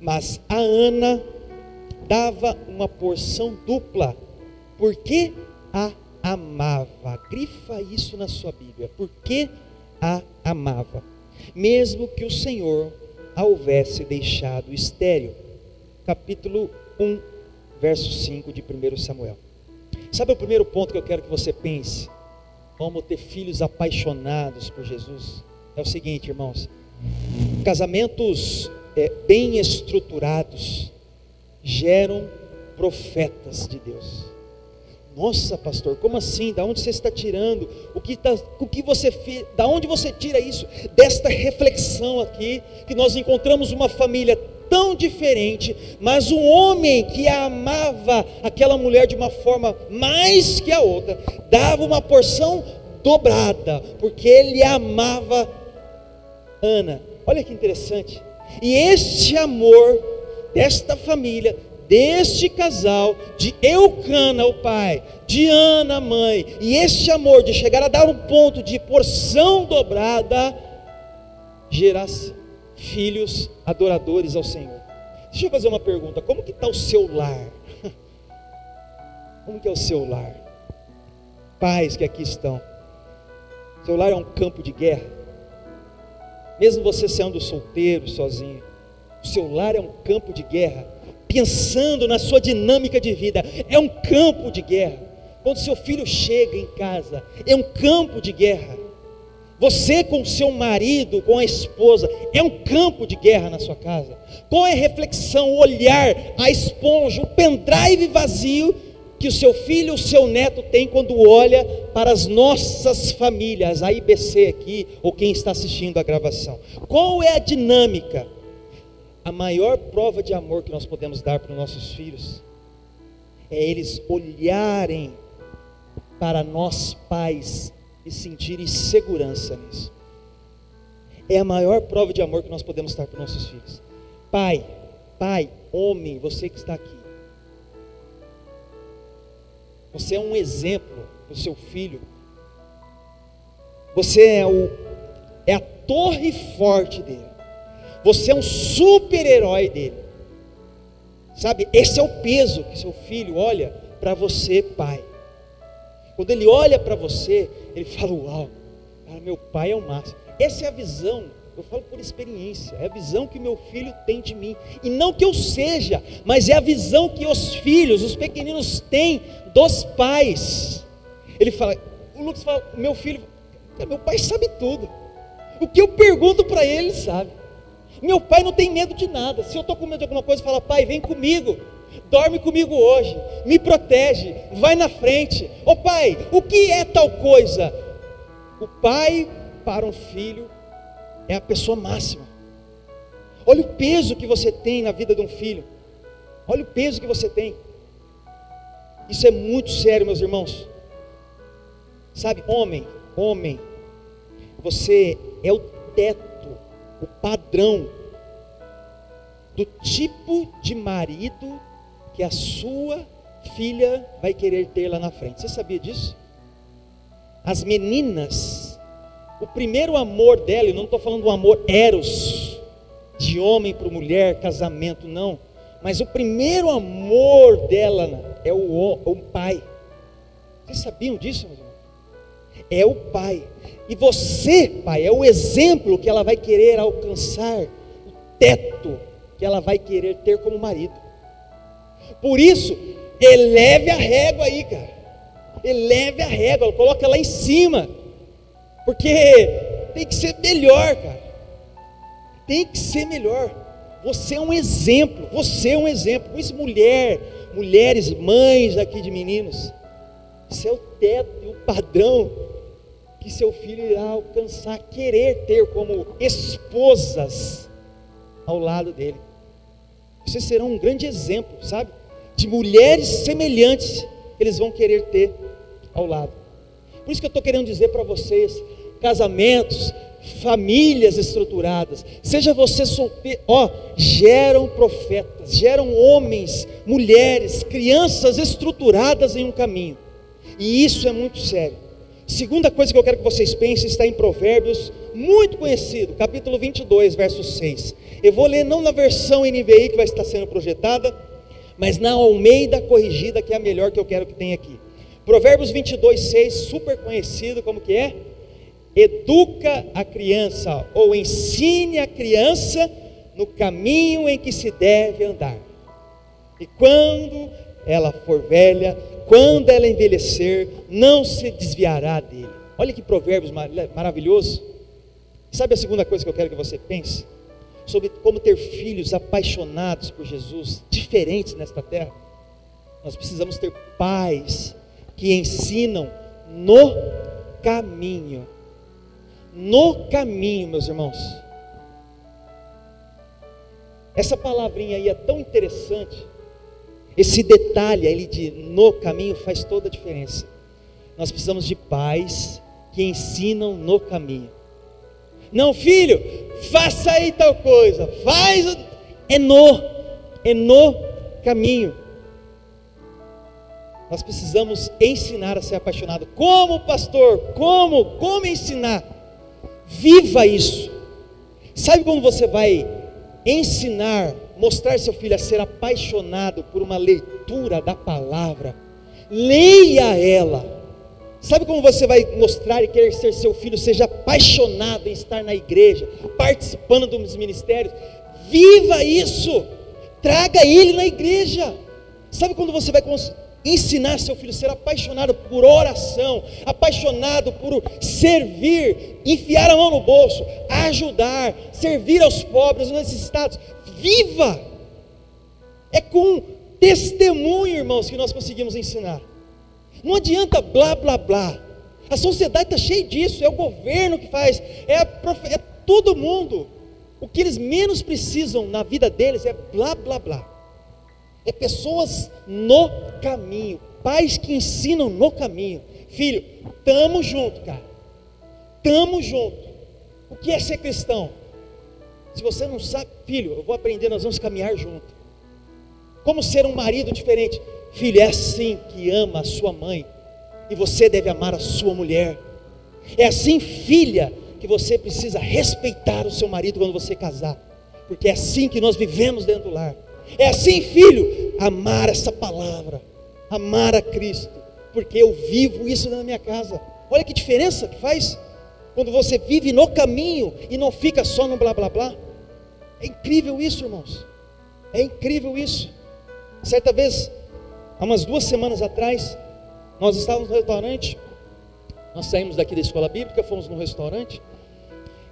Mas a Ana dava uma porção dupla, porque a amava. Grifa isso na sua Bíblia, porque a amava, mesmo que o Senhor a houvesse deixado estéril. Capítulo 1, verso 5 de 1 Samuel. Sabe o primeiro ponto que eu quero que você pense? Como ter filhos apaixonados por Jesus? É o seguinte, irmãos: casamentos bem estruturados geram profetas de Deus. Nossa, pastor, como assim? Da onde você está tirando? O que você fez? Da onde você tira isso? Desta reflexão aqui, que nós encontramos uma família tão diferente, mas um homem que amava aquela mulher de uma forma mais que a outra, dava uma porção dobrada, porque ele amava Ana. Olha que interessante. E este amor desta família, deste casal, de Eucana o pai, de Ana a mãe, e este amor de chegar a dar um ponto de porção dobrada, gerasse filhos adoradores ao Senhor. Deixa eu fazer uma pergunta: como que está o seu lar? Como que é o seu lar? Pais que aqui estão, seu lar é um campo de guerra? Mesmo você sendo solteiro, sozinho, o seu lar é um campo de guerra? Pensando na sua dinâmica de vida, é um campo de guerra. Quando seu filho chega em casa, é um campo de guerra. Você com seu marido, com a esposa, é um campo de guerra na sua casa. Qual é a reflexão, o olhar, a esponja, o pendrive vazio que o seu filho, o seu neto tem quando olha para as nossas famílias, a IBC aqui, ou quem está assistindo a gravação? Qual é a dinâmica? A maior prova de amor que nós podemos dar para os nossos filhos é eles olharem para nós pais e sentirem segurança nisso. É a maior prova de amor que nós podemos dar para os nossos filhos. Pai, homem, você que está aqui, você é um exemplo para o seu filho. Você é a torre forte dele. Você é um super-herói dele. Sabe, esse é o peso que seu filho olha para você, pai. Quando ele olha para você, ele fala: uau, cara, meu pai é o máximo. Essa é a visão, eu falo por experiência, é a visão que meu filho tem de mim. E não que eu seja, mas é a visão que os filhos, os pequeninos têm dos pais. Ele fala, o Lucas fala, meu filho, meu pai sabe tudo. O que eu pergunto para ele, sabe. Meu pai não tem medo de nada. Se eu estou com medo de alguma coisa, fala: pai, vem comigo, dorme comigo hoje, me protege, vai na frente. Ô pai, o que é tal coisa? O pai para um filho é a pessoa máxima. Olha o peso que você tem na vida de um filho. Olha o peso que você tem. Isso é muito sério, meus irmãos. Sabe, homem, você é o teto, o padrão do tipo de marido que a sua filha vai querer ter lá na frente. Você sabia disso? As meninas, o primeiro amor dela, eu não estou falando do amor eros, de homem para mulher, casamento, não, mas o primeiro amor dela é o pai. Vocês sabiam disso, meus irmãos? É o pai. E você, pai, é o exemplo que ela vai querer alcançar, o teto que ela vai querer ter como marido. Por isso, eleve a régua aí, cara. Eleve a régua, coloca lá em cima. Porque tem que ser melhor, cara. Tem que ser melhor. Você é um exemplo. Você é um exemplo. Por isso, mulheres, mães aqui de meninos, isso é o teto e o padrão que seu filho irá alcançar, querer ter como esposas ao lado dele. Vocês serão um grande exemplo, sabe? De mulheres semelhantes que eles vão querer ter ao lado. Por isso que eu estou querendo dizer para vocês, casamentos, famílias estruturadas, seja você solteiro, geram profetas, geram homens, mulheres, crianças estruturadas em um caminho. E isso é muito sério. Segunda coisa que eu quero que vocês pensem está em Provérbios, muito conhecido, capítulo 22, verso 6. Eu vou ler não na versão NVI que vai estar sendo projetada, mas na Almeida corrigida, que é a melhor que eu quero que tenha aqui. Provérbios 22, 6, super conhecido, como que é? Educa a criança, ou ensine a criança no caminho em que se deve andar. E quando ela for velha, quando ela envelhecer, não se desviará dele. Olha que provérbios maravilhoso. Sabe a segunda coisa que eu quero que você pense? Sobre como ter filhos apaixonados por Jesus, diferentes nesta terra. Nós precisamos ter pais que ensinam no caminho. No caminho, meus irmãos. Essa palavrinha aí é tão interessante. Esse detalhe aí de no caminho faz toda a diferença. Nós precisamos de pais que ensinam no caminho. Não, filho, faça aí tal coisa. Faz, é no caminho. Nós precisamos ensinar a ser apaixonado. Como pastor? Como ensinar? Viva isso. Sabe como você vai ensinar, mostrar seu filho a ser apaixonado por uma leitura da palavra? Leia ela. Sabe como você vai mostrar e querer ser seu filho seja apaixonado em estar na igreja, participando dos ministérios? Viva isso. Traga ele na igreja. Sabe quando você vai ensinar seu filho a ser apaixonado por oração, apaixonado por servir, enfiar a mão no bolso, ajudar, servir aos pobres, aos necessitados? Viva! É com testemunho, irmãos, que nós conseguimos ensinar. Não adianta blá blá blá. A sociedade está cheia disso. É o governo que faz, é todo mundo. O que eles menos precisam na vida deles é blá blá blá. É pessoas no caminho, pais que ensinam no caminho. Filho, tamo junto, cara. Tamo junto. O que é ser cristão? Se você não sabe, filho, eu vou aprender, nós vamos caminhar junto. Como ser um marido diferente? Filho, é assim que ama a sua mãe, e você deve amar a sua mulher. É assim, filha, que você precisa respeitar o seu marido quando você casar, porque é assim que nós vivemos dentro do lar. É assim, filho, amar essa palavra, amar a Cristo, porque eu vivo isso na minha casa. Olha que diferença que faz, quando você vive no caminho, e não fica só no blá blá blá. É incrível isso, irmãos, é incrível isso. Certa vez, há umas 2 semanas atrás, nós estávamos no restaurante, nós saímos daqui da escola bíblica, fomos num restaurante.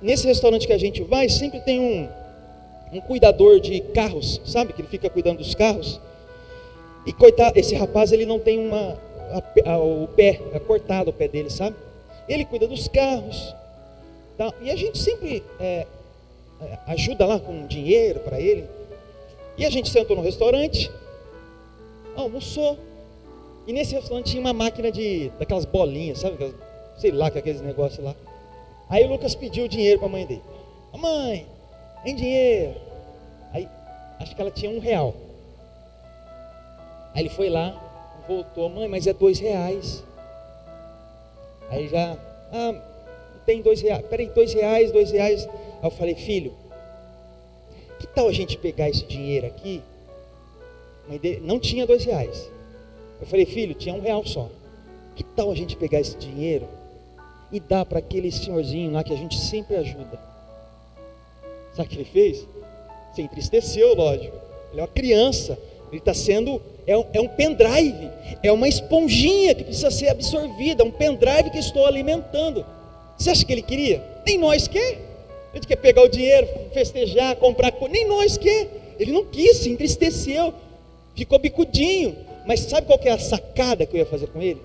Nesse restaurante que a gente vai, sempre tem um cuidador de carros, sabe, que ele fica cuidando dos carros. E coitado, esse rapaz, ele não tem o pé, é cortado o pé dele, sabe. Ele cuida dos carros, tá? E a gente sempre ajuda lá com dinheiro para ele. E a gente sentou no restaurante, almoçou, e nesse restaurante tinha uma máquina daquelas bolinhas, sabe, sei lá, com aqueles negócios lá. Aí o Lucas pediu dinheiro para a mãe dele. Mãe, tem dinheiro? Aí, acho que ela tinha R$1. Aí ele foi lá, voltou, mãe, mas é R$2. Aí já, não tem R$2, peraí, R$2. Aí eu falei, filho, que tal a gente pegar esse dinheiro aqui? A mãe dele não tinha R$2. Eu falei, filho, tinha R$1 só. Que tal a gente pegar esse dinheiro e dar para aquele senhorzinho lá que a gente sempre ajuda? Sabe o que ele fez? Se entristeceu, lógico. Ele é uma criança. Ele está sendo, é um pendrive, é uma esponjinha que precisa ser absorvida, um pendrive que estou alimentando. Você acha que ele queria? Nem nós quer. Ele quer pegar o dinheiro, festejar, comprar coisa. Nem nós quer. Ele não quis, se entristeceu, ficou bicudinho. Mas sabe qual que é a sacada que eu ia fazer com ele?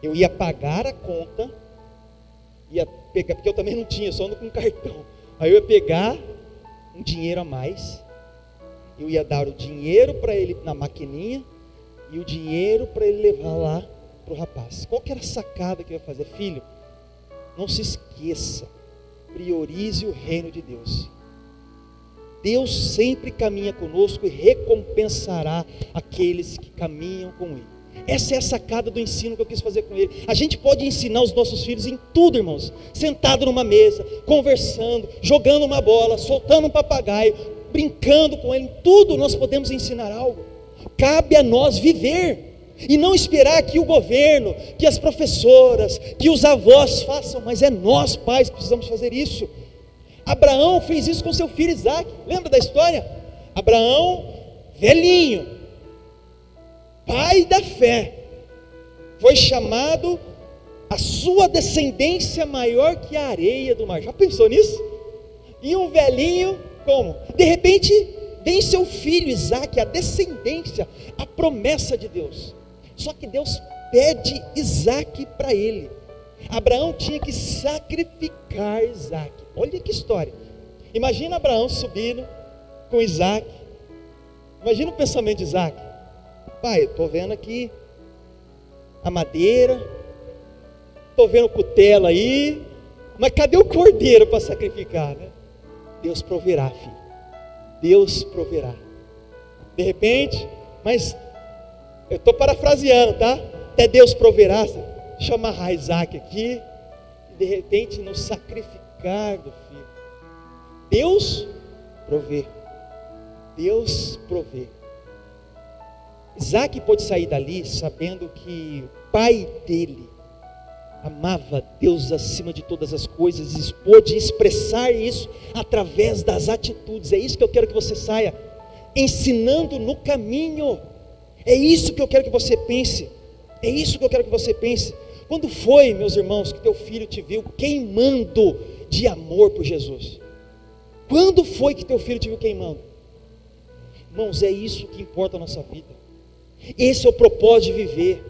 Eu ia pagar a conta, ia pegar, porque eu também não tinha, só ando com cartão. Aí eu ia pegar um dinheiro a mais, eu ia dar o dinheiro para ele na maquininha, e o dinheiro para ele levar lá para o rapaz. Qual que era a sacada que eu ia fazer? Filho, não se esqueça, priorize o reino de Deus. Deus sempre caminha conosco e recompensará aqueles que caminham com Ele. Essa é a sacada do ensino que eu quis fazer com ele. A gente pode ensinar os nossos filhos em tudo, irmãos. Sentado numa mesa, conversando, jogando uma bola, soltando um papagaio, brincando com ele. Em tudo nós podemos ensinar algo. Cabe a nós viver e não esperar que o governo, que as professoras, que os avós façam, mas é nós, pais, que precisamos fazer isso. Abraão fez isso com seu filho Isaac. Lembra da história? Abraão, velhinho, pai da fé, foi chamado a sua descendência maior que a areia do mar. Já pensou nisso? E um velhinho, como? De repente, vem seu filho Isaque, a descendência, a promessa de Deus. Só que Deus pede Isaque para ele. Abraão tinha que sacrificar Isaque. Olha que história. Imagina Abraão subindo com Isaque. Imagina o pensamento de Isaque. Pai, estou vendo aqui a madeira, estou vendo o cutelo aí, mas cadê o cordeiro para sacrificar, né? Deus proverá, filho. Deus proverá. De repente, mas eu estou parafraseando, tá? Até Deus proverá. Deixa eu amarrar Isaque aqui, e de repente no sacrificar do filho, Deus provê. Deus provê. Isaque pôde sair dali sabendo que o pai dele amava Deus acima de todas as coisas, e pôde expressar isso através das atitudes. É isso que eu quero que você saia ensinando no caminho. É isso que eu quero que você pense. É isso que eu quero que você pense. Quando foi, meus irmãos, que teu filho te viu queimando de amor por Jesus? Quando foi que teu filho te viu queimando? Irmãos, é isso que importa na nossa vida. Esse é o propósito de viver.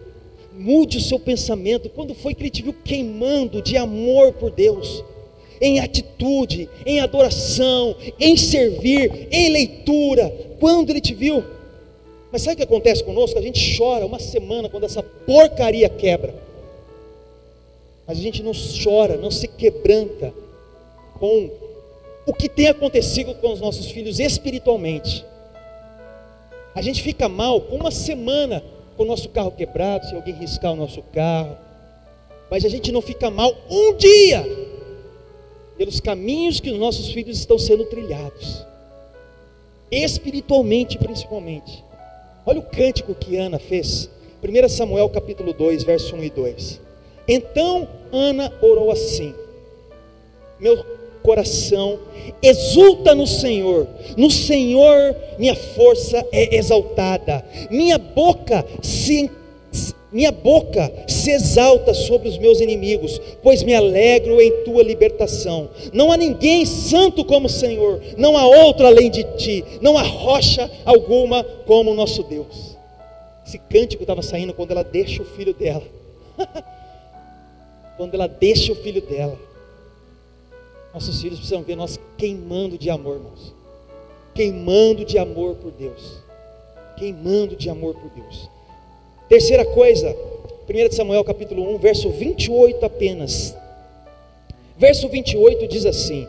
Mude o seu pensamento. Quando foi que ele te viu queimando de amor por Deus? Em atitude, em adoração, em servir, em leitura. Quando ele te viu? Mas sabe o que acontece conosco? A gente chora uma semana quando essa porcaria quebra. Mas a gente não chora, não se quebranta com o que tem acontecido com os nossos filhos espiritualmente. A gente fica mal com uma semana com o nosso carro quebrado, se alguém riscar o nosso carro, mas a gente não fica mal um dia pelos caminhos que os nossos filhos estão sendo trilhados, espiritualmente principalmente. Olha o cântico que Ana fez, 1 Samuel capítulo 2, verso 1 e 2. Então Ana orou assim: meu coração exulta no Senhor minha força é exaltada, minha boca se exalta sobre os meus inimigos, pois me alegro em tua libertação. Não há ninguém santo como o Senhor, não há outro além de ti, não há rocha alguma como o nosso Deus. Esse cântico estava saindo quando ela deixa o filho dela. Quando ela deixa o filho dela. Nossos filhos precisam ver nós queimando de amor, irmãos. Queimando de amor por Deus. Queimando de amor por Deus. Terceira coisa, 1 Samuel capítulo 1, verso 28 apenas. Verso 28 diz assim: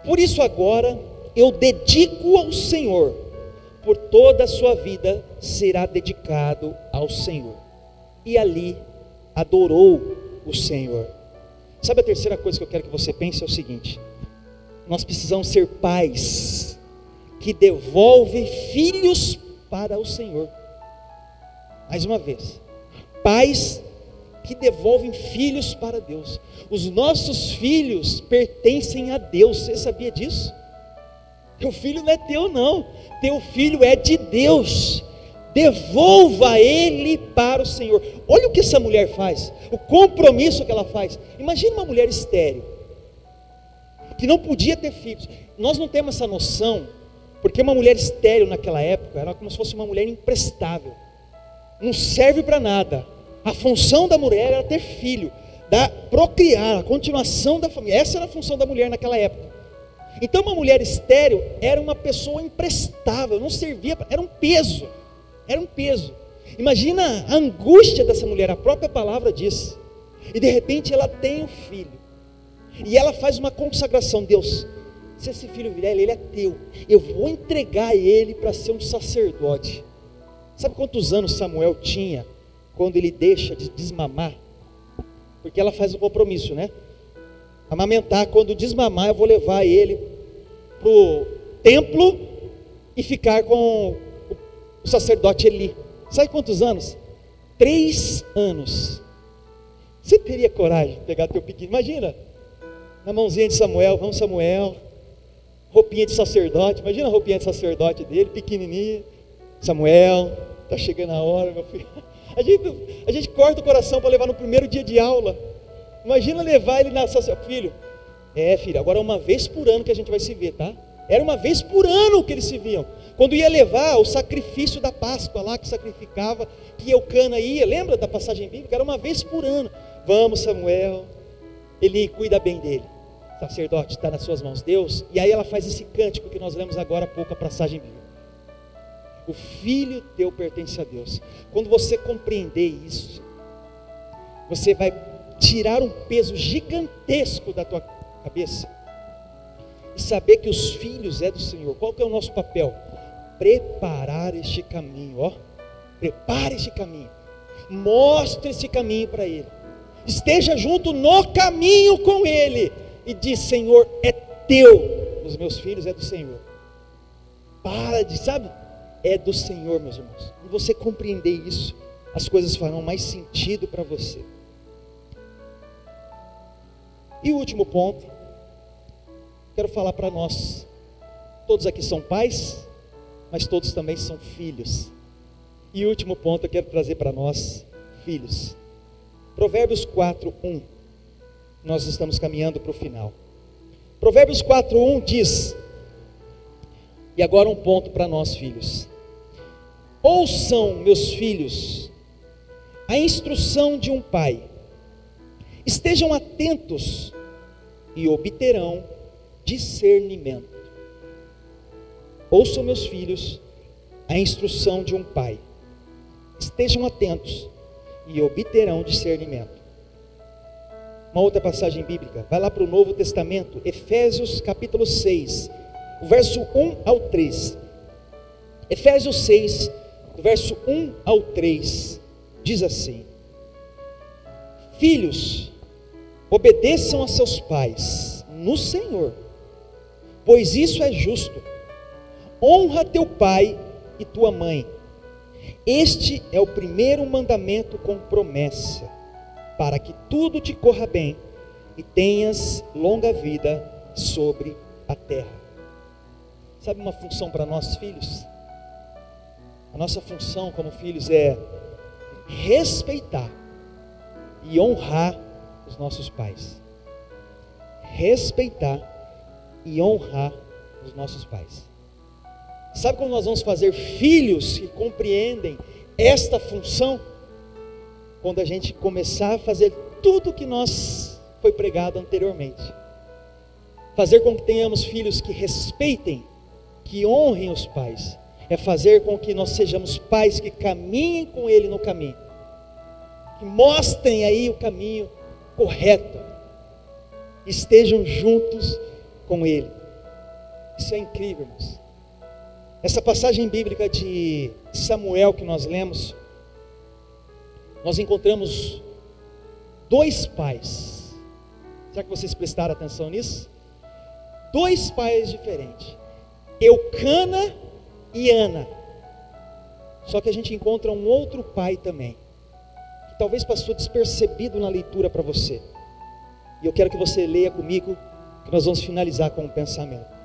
por isso agora eu dedico ao Senhor, por toda a sua vida será dedicado ao Senhor. E ali adorou o Senhor. Sabe a terceira coisa que eu quero que você pense é o seguinte: nós precisamos ser pais que devolvem filhos para o Senhor. Mais uma vez, pais que devolvem filhos para Deus. Os nossos filhos pertencem a Deus. Você sabia disso? Teu filho não é teu não, teu filho é de Deus. Devolva ele para o Senhor. Olha o que essa mulher faz, o compromisso que ela faz. Imagina uma mulher estéril, que não podia ter filhos. Nós não temos essa noção, porque uma mulher estéril naquela época era como se fosse uma mulher imprestável, não serve para nada. A função da mulher era ter filho, procriar, a continuação da família. Essa era a função da mulher naquela época. Então uma mulher estéril era uma pessoa imprestável, não servia, era um peso. Era um peso. Imagina a angústia dessa mulher, a própria palavra diz. E de repente ela tem um filho. E ela faz uma consagração: Deus, se esse filho vier, ele é teu. Eu vou entregar ele para ser um sacerdote. Sabe quantos anos Samuel tinha quando ele deixa de desmamar? Porque ela faz um compromisso, né? Amamentar, quando desmamar eu vou levar ele para o templo e ficar com o sacerdote Eli. Sabe quantos anos? 3 anos. Você teria coragem de pegar teu pequeno? Imagina, na mãozinha de Samuel, vamos Samuel, roupinha de sacerdote, imagina a roupinha de sacerdote dele, pequenininha. Samuel, Está chegando a hora, meu filho. A gente corta o coração para levar no primeiro dia de aula. Imagina levar ele na seu filho. Filho, agora é uma vez por ano que a gente vai se ver, tá? Era uma vez por ano que eles se viam. Quando ia levar o sacrifício da Páscoa lá, que sacrificava, que Eucana ia, lembra da passagem bíblica? Era uma vez por ano. Vamos, Samuel, ele cuida bem dele. O sacerdote está nas suas mãos, Deus. E aí ela faz esse cântico que nós lemos agora há pouco, a passagem bíblica. O filho teu pertence a Deus. Quando você compreender isso, você vai tirar um peso gigantesco da tua cabeça e saber que os filhos é do Senhor. Qual que é o nosso papel? Preparar este caminho, ó. Prepare este caminho. Mostre esse caminho para ele. Esteja junto no caminho com ele e diz: Senhor, é teu. Os meus filhos é do Senhor. Para de, sabe? É do Senhor, meus irmãos. E você compreender isso, as coisas farão mais sentido para você. E o último ponto, quero falar para nós. Todos aqui são pais, mas todos também são filhos. E o último ponto eu quero trazer para nós, filhos. Provérbios 4:1. Nós estamos caminhando para o final. Provérbios 4:1 diz, e agora um ponto para nós, filhos. Ouçam, meus filhos, a instrução de um pai. Estejam atentos e obterão discernimento. Ouçam, meus filhos, a instrução de um pai. Estejam atentos e obterão discernimento. Uma outra passagem bíblica, vai lá para o Novo Testamento, Efésios capítulo 6, o verso 1 ao 3. Efésios 6, do verso 1 ao 3, diz assim: Filhos, obedeçam a seus pais no Senhor, pois isso é justo. Honra teu pai e tua mãe. Este é o primeiro mandamento com promessa, para que tudo te corra bem e tenhas longa vida sobre a terra. Sabe uma função para nós, filhos? A nossa função como filhos é respeitar e honrar os nossos pais. Respeitar e honrar os nossos pais. Sabe como nós vamos fazer filhos que compreendem esta função? Quando a gente começar a fazer tudo que nós foi pregado anteriormente. Fazer com que tenhamos filhos que respeitem, que honrem os pais. É fazer com que nós sejamos pais que caminhem com ele no caminho. Que mostrem aí o caminho correto. Estejam juntos com ele. Isso é incrível, irmãos. Essa passagem bíblica de Samuel que nós lemos, nós encontramos dois pais. Será que vocês prestaram atenção nisso? Dois pais diferentes, Eucana e Ana. Só que a gente encontra um outro pai também, que talvez passou despercebido na leitura para você. E eu quero que você leia comigo, que nós vamos finalizar com um pensamento.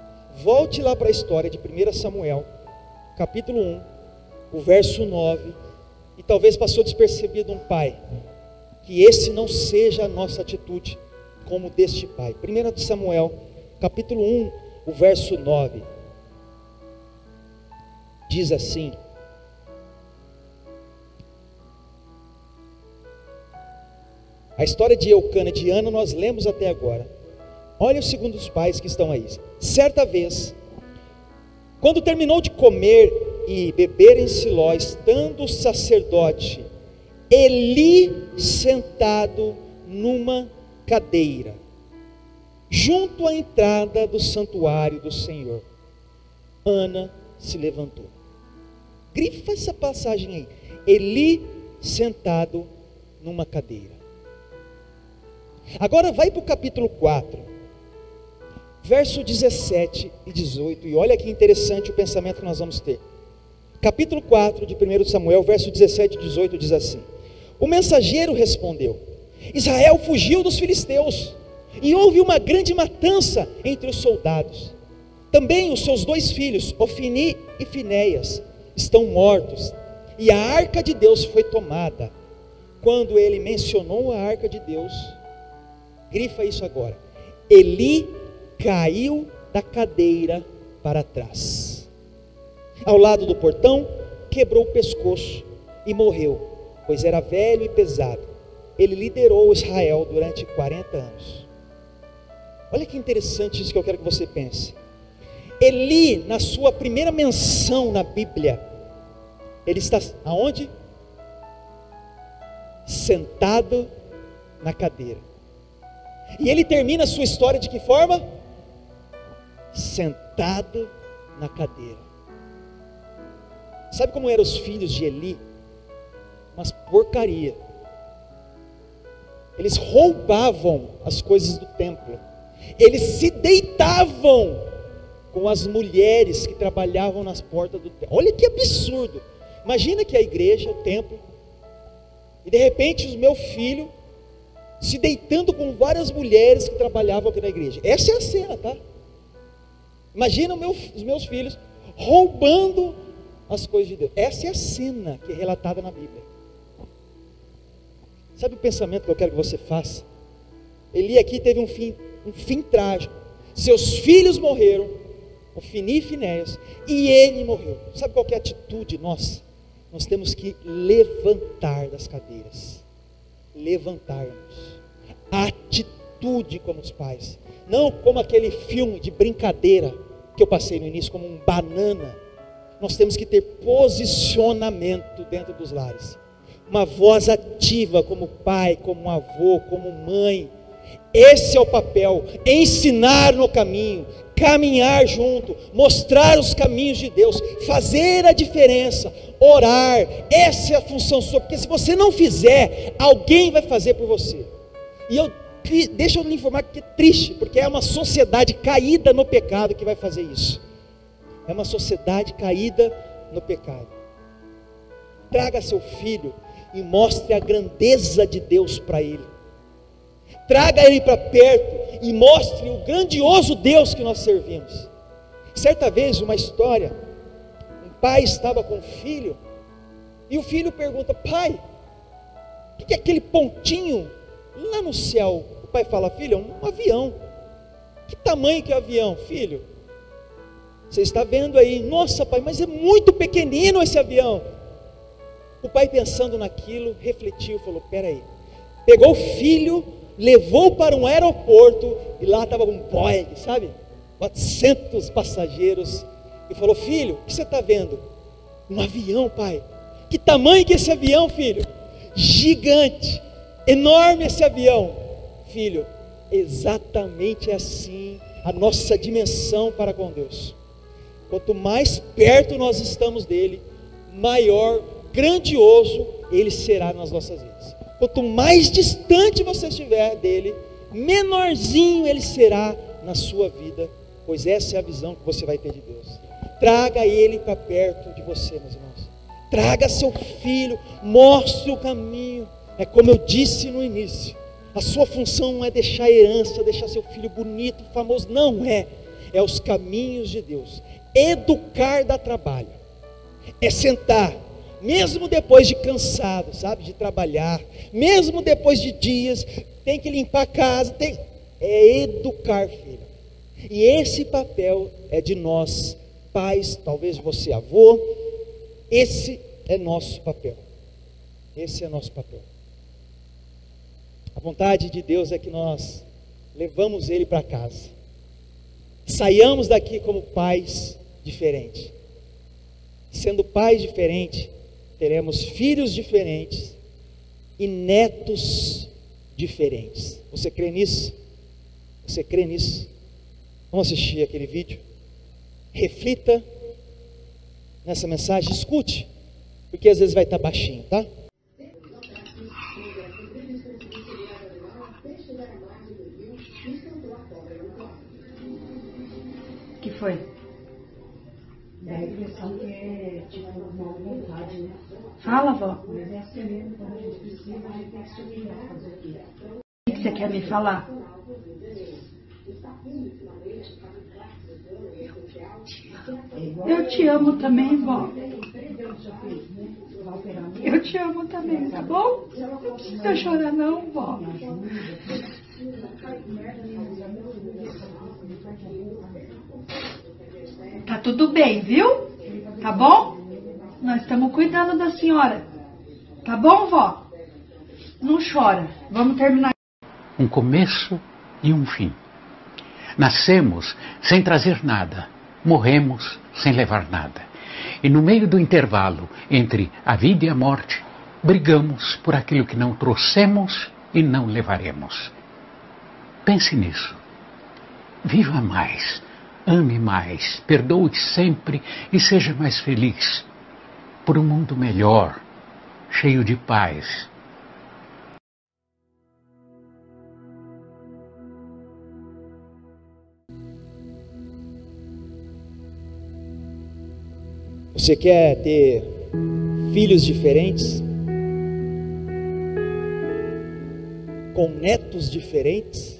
Volte lá para a história de 1 Samuel, capítulo 1, o verso 9, e talvez passou despercebido um pai. Que esse não seja a nossa atitude como deste pai. 1 Samuel, capítulo 1, o verso 9, diz assim: a história de Eucana e de Ana nós lemos até agora. Olha os segundos pais que estão aí. Certa vez, quando terminou de comer e beber em Siló, estando o sacerdote Eli sentado numa cadeira, junto à entrada do santuário do Senhor, Ana se levantou. Grifa essa passagem aí. Eli sentado numa cadeira. Agora vai para o capítulo 4, verso 17 e 18, e olha que interessante o pensamento que nós vamos ter. Capítulo 4 de 1 Samuel, verso 17 e 18 diz assim: o mensageiro respondeu: Israel fugiu dos filisteus, e houve uma grande matança entre os soldados. Também os seus dois filhos, Ofni e Finéias, estão mortos. e a arca de Deus foi tomada. Quando ele mencionou a arca de Deus, grifa isso agora, Eli caiu da cadeira para trás. Ao lado do portão, quebrou o pescoço e morreu, pois era velho e pesado. Ele liderou Israel durante 40 anos. Olha que interessante isso que eu quero que você pense. Eli, na sua primeira menção na Bíblia, ele está aonde? Sentado na cadeira. E ele termina a sua história de que forma? Sentado na cadeira. Sabe como eram os filhos de Eli? Umas porcaria. Eles roubavam as coisas do templo. Eles se deitavam com as mulheres que trabalhavam nas portas do templo. Olha que absurdo. Imagina que a igreja, o templo, e de repente o meu filho se deitando com várias mulheres que trabalhavam aqui na igreja. Essa é a cena, tá? Imagina os meus filhos roubando as coisas de Deus. Essa é a cena que é relatada na Bíblia. Sabe o pensamento que eu quero que você faça? Eli aqui teve um fim trágico. Seus filhos morreram, Ofni e Finéias, e ele morreu. Sabe qual que é a atitude nossa? Nós temos que levantar das cadeiras. Levantarmos. Atitude como os pais. Não como aquele filme de brincadeira que eu passei no início, como um banana. Nós temos que ter posicionamento dentro dos lares. Uma voz ativa como pai, como avô, como mãe. Esse é o papel, ensinar no caminho, caminhar junto, mostrar os caminhos de Deus, fazer a diferença, orar. Essa é a função sua, porque se você não fizer, alguém vai fazer por você. E deixa eu lhe informar que é triste, porque é uma sociedade caída no pecado que vai fazer isso. É uma sociedade caída no pecado. Traga seu filho e mostre a grandeza de Deus para ele. Traga ele para perto e mostre o grandioso Deus que nós servimos. Certa vez, uma história, um pai estava com o filho, e o filho pergunta: pai, o que é aquele pontinho lá no céu? O pai fala: filho, é um avião. Que tamanho que é o avião, filho? Você está vendo aí? Nossa, pai, mas é muito pequenino esse avião. O pai, pensando naquilo, refletiu, falou: peraí. Pegou o filho, levou para um aeroporto, e lá estava um Boeing, sabe? 400 passageiros, e falou: filho, o que você está vendo? Um avião, pai. Que tamanho que é esse avião, filho? Gigante, enorme esse avião. Filho, exatamente assim a nossa dimensão para com Deus. Quanto mais perto nós estamos dele, maior, grandioso ele será nas nossas vidas. Quanto mais distante você estiver dele, menorzinho ele será na sua vida, pois essa é a visão que você vai ter de Deus. Traga ele para perto de você, meus irmãos. Traga seu filho, mostre o caminho. É como eu disse no início, a sua função não é deixar herança, deixar seu filho bonito, famoso, não é. É os caminhos de Deus. Educar dá trabalho. É sentar, mesmo depois de cansado, sabe, de trabalhar, mesmo depois de dias, tem que limpar a casa, é educar, filho. E esse papel é de nós, pais, talvez você avô, esse é nosso papel. Esse é nosso papel. A vontade de Deus é que nós levamos ele para casa. Saiamos daqui como pais diferentes. Sendo pais diferentes, teremos filhos diferentes e netos diferentes. Você crê nisso? Você crê nisso? Vamos assistir aquele vídeo. Reflita nessa mensagem, escute, porque às vezes vai estar baixinho, tá? O que foi? Dá a impressão que é tipo uma vontade, né? Fala, vó. Mas é assim mesmo, quando a gente precisa, a gente tem que subir para fazer o quê? O que você quer me falar? Eu te amo também, vó. Eu te amo também, tá bom? Não precisa chorar não, vó. Tá tudo bem, viu? Tá bom? Nós estamos cuidando da senhora. Tá bom, vó? Não chora. Vamos terminar. Um começo e um fim. Nascemos sem trazer nada, morremos sem levar nada. E no meio do intervalo entre a vida e a morte, brigamos por aquilo que não trouxemos e não levaremos. Pense nisso. Viva mais, ame mais, perdoe sempre e seja mais feliz. Por um mundo melhor, cheio de paz. Você quer ter filhos diferentes? Com netos diferentes?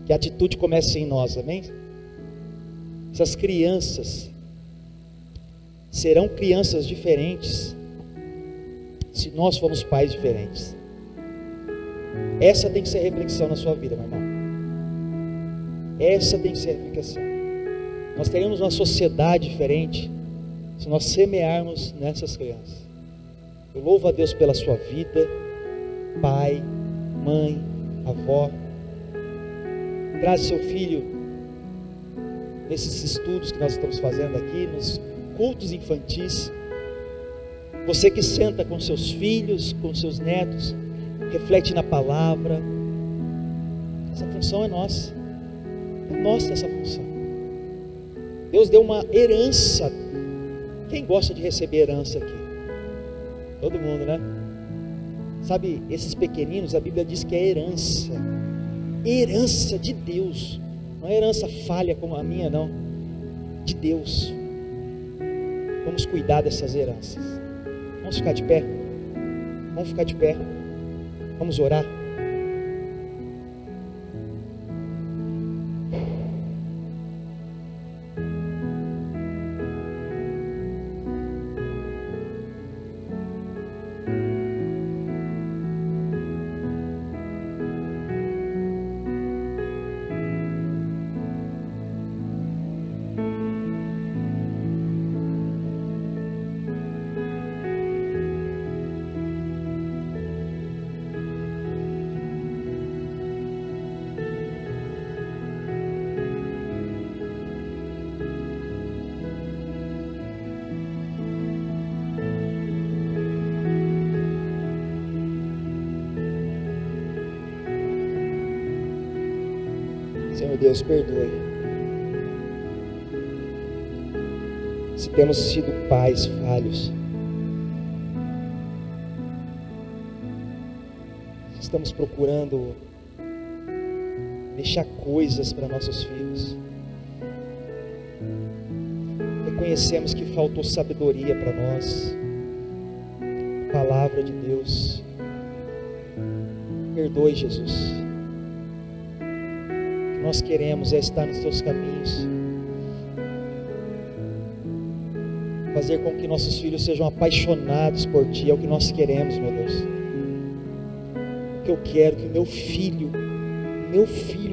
Que a atitude comece em nós, amém? Essas crianças serão crianças diferentes se nós formos pais diferentes. Essa tem que ser a reflexão na sua vida, meu irmão. Essa tem que ser a reflexão. Nós teremos uma sociedade diferente se nós semearmos nessas crianças. Eu louvo a Deus pela sua vida, pai, mãe, avó. Traz seu filho nesses estudos que nós estamos fazendo aqui, nos cultos infantis. Você que senta com seus filhos, com seus netos, reflete na palavra. Essa função é nossa. É nossa essa função. Deus deu uma herança. Quem gosta de receber herança aqui? Todo mundo, né? Sabe, esses pequeninos, a Bíblia diz que é herança. Herança de Deus. Não é herança falha como a minha, não. De Deus. Vamos cuidar dessas heranças. Vamos ficar de pé. Vamos ficar de pé. Vamos orar. Senhor Deus, perdoe se temos sido pais falhos, se estamos procurando deixar coisas para nossos filhos. Reconhecemos que faltou sabedoria para nós, a palavra de Deus. Perdoe, Jesus. Nós queremos estar nos teus caminhos, fazer com que nossos filhos sejam apaixonados por ti. É o que nós queremos, meu Deus. O que eu quero, que meu filho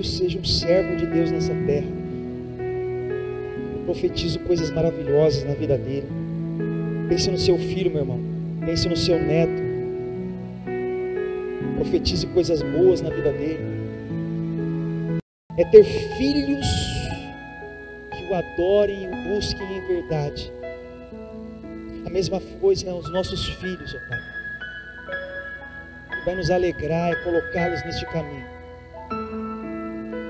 seja um servo de Deus nessa terra. Eu profetizo coisas maravilhosas na vida dele. Pense no seu filho, meu irmão. Pense no seu neto. Profetize coisas boas na vida dele. É ter filhos que o adorem e o busquem em verdade. A mesma coisa é os nossos filhos, ó Pai. O que vai nos alegrar é colocá-los neste caminho.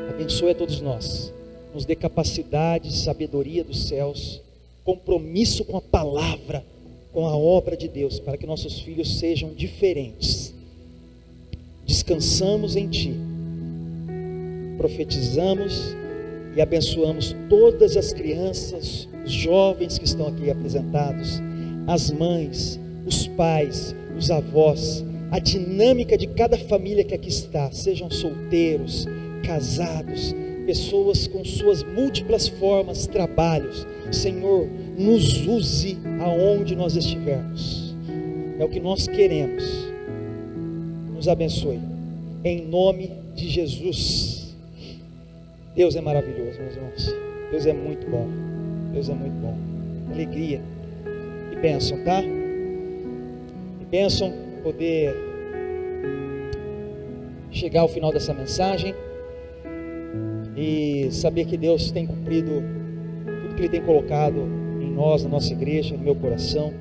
Abençoe a todos nós. Nos dê capacidade, sabedoria dos céus, compromisso com a palavra, com a obra de Deus, para que nossos filhos sejam diferentes. Descansamos em Ti. Profetizamos e abençoamos todas as crianças, os jovens que estão aqui apresentados, as mães, os pais, os avós, a dinâmica de cada família que aqui está, sejam solteiros, casados, pessoas com suas múltiplas formas, trabalhos. Senhor, nos use aonde nós estivermos. É o que nós queremos. Nos abençoe. Em nome de Jesus. Deus é maravilhoso, meus irmãos. Deus é muito bom. Deus é muito bom. Alegria e bênção, tá? E bênção poder chegar ao final dessa mensagem e saber que Deus tem cumprido tudo que Ele tem colocado em nós, na nossa igreja, no meu coração.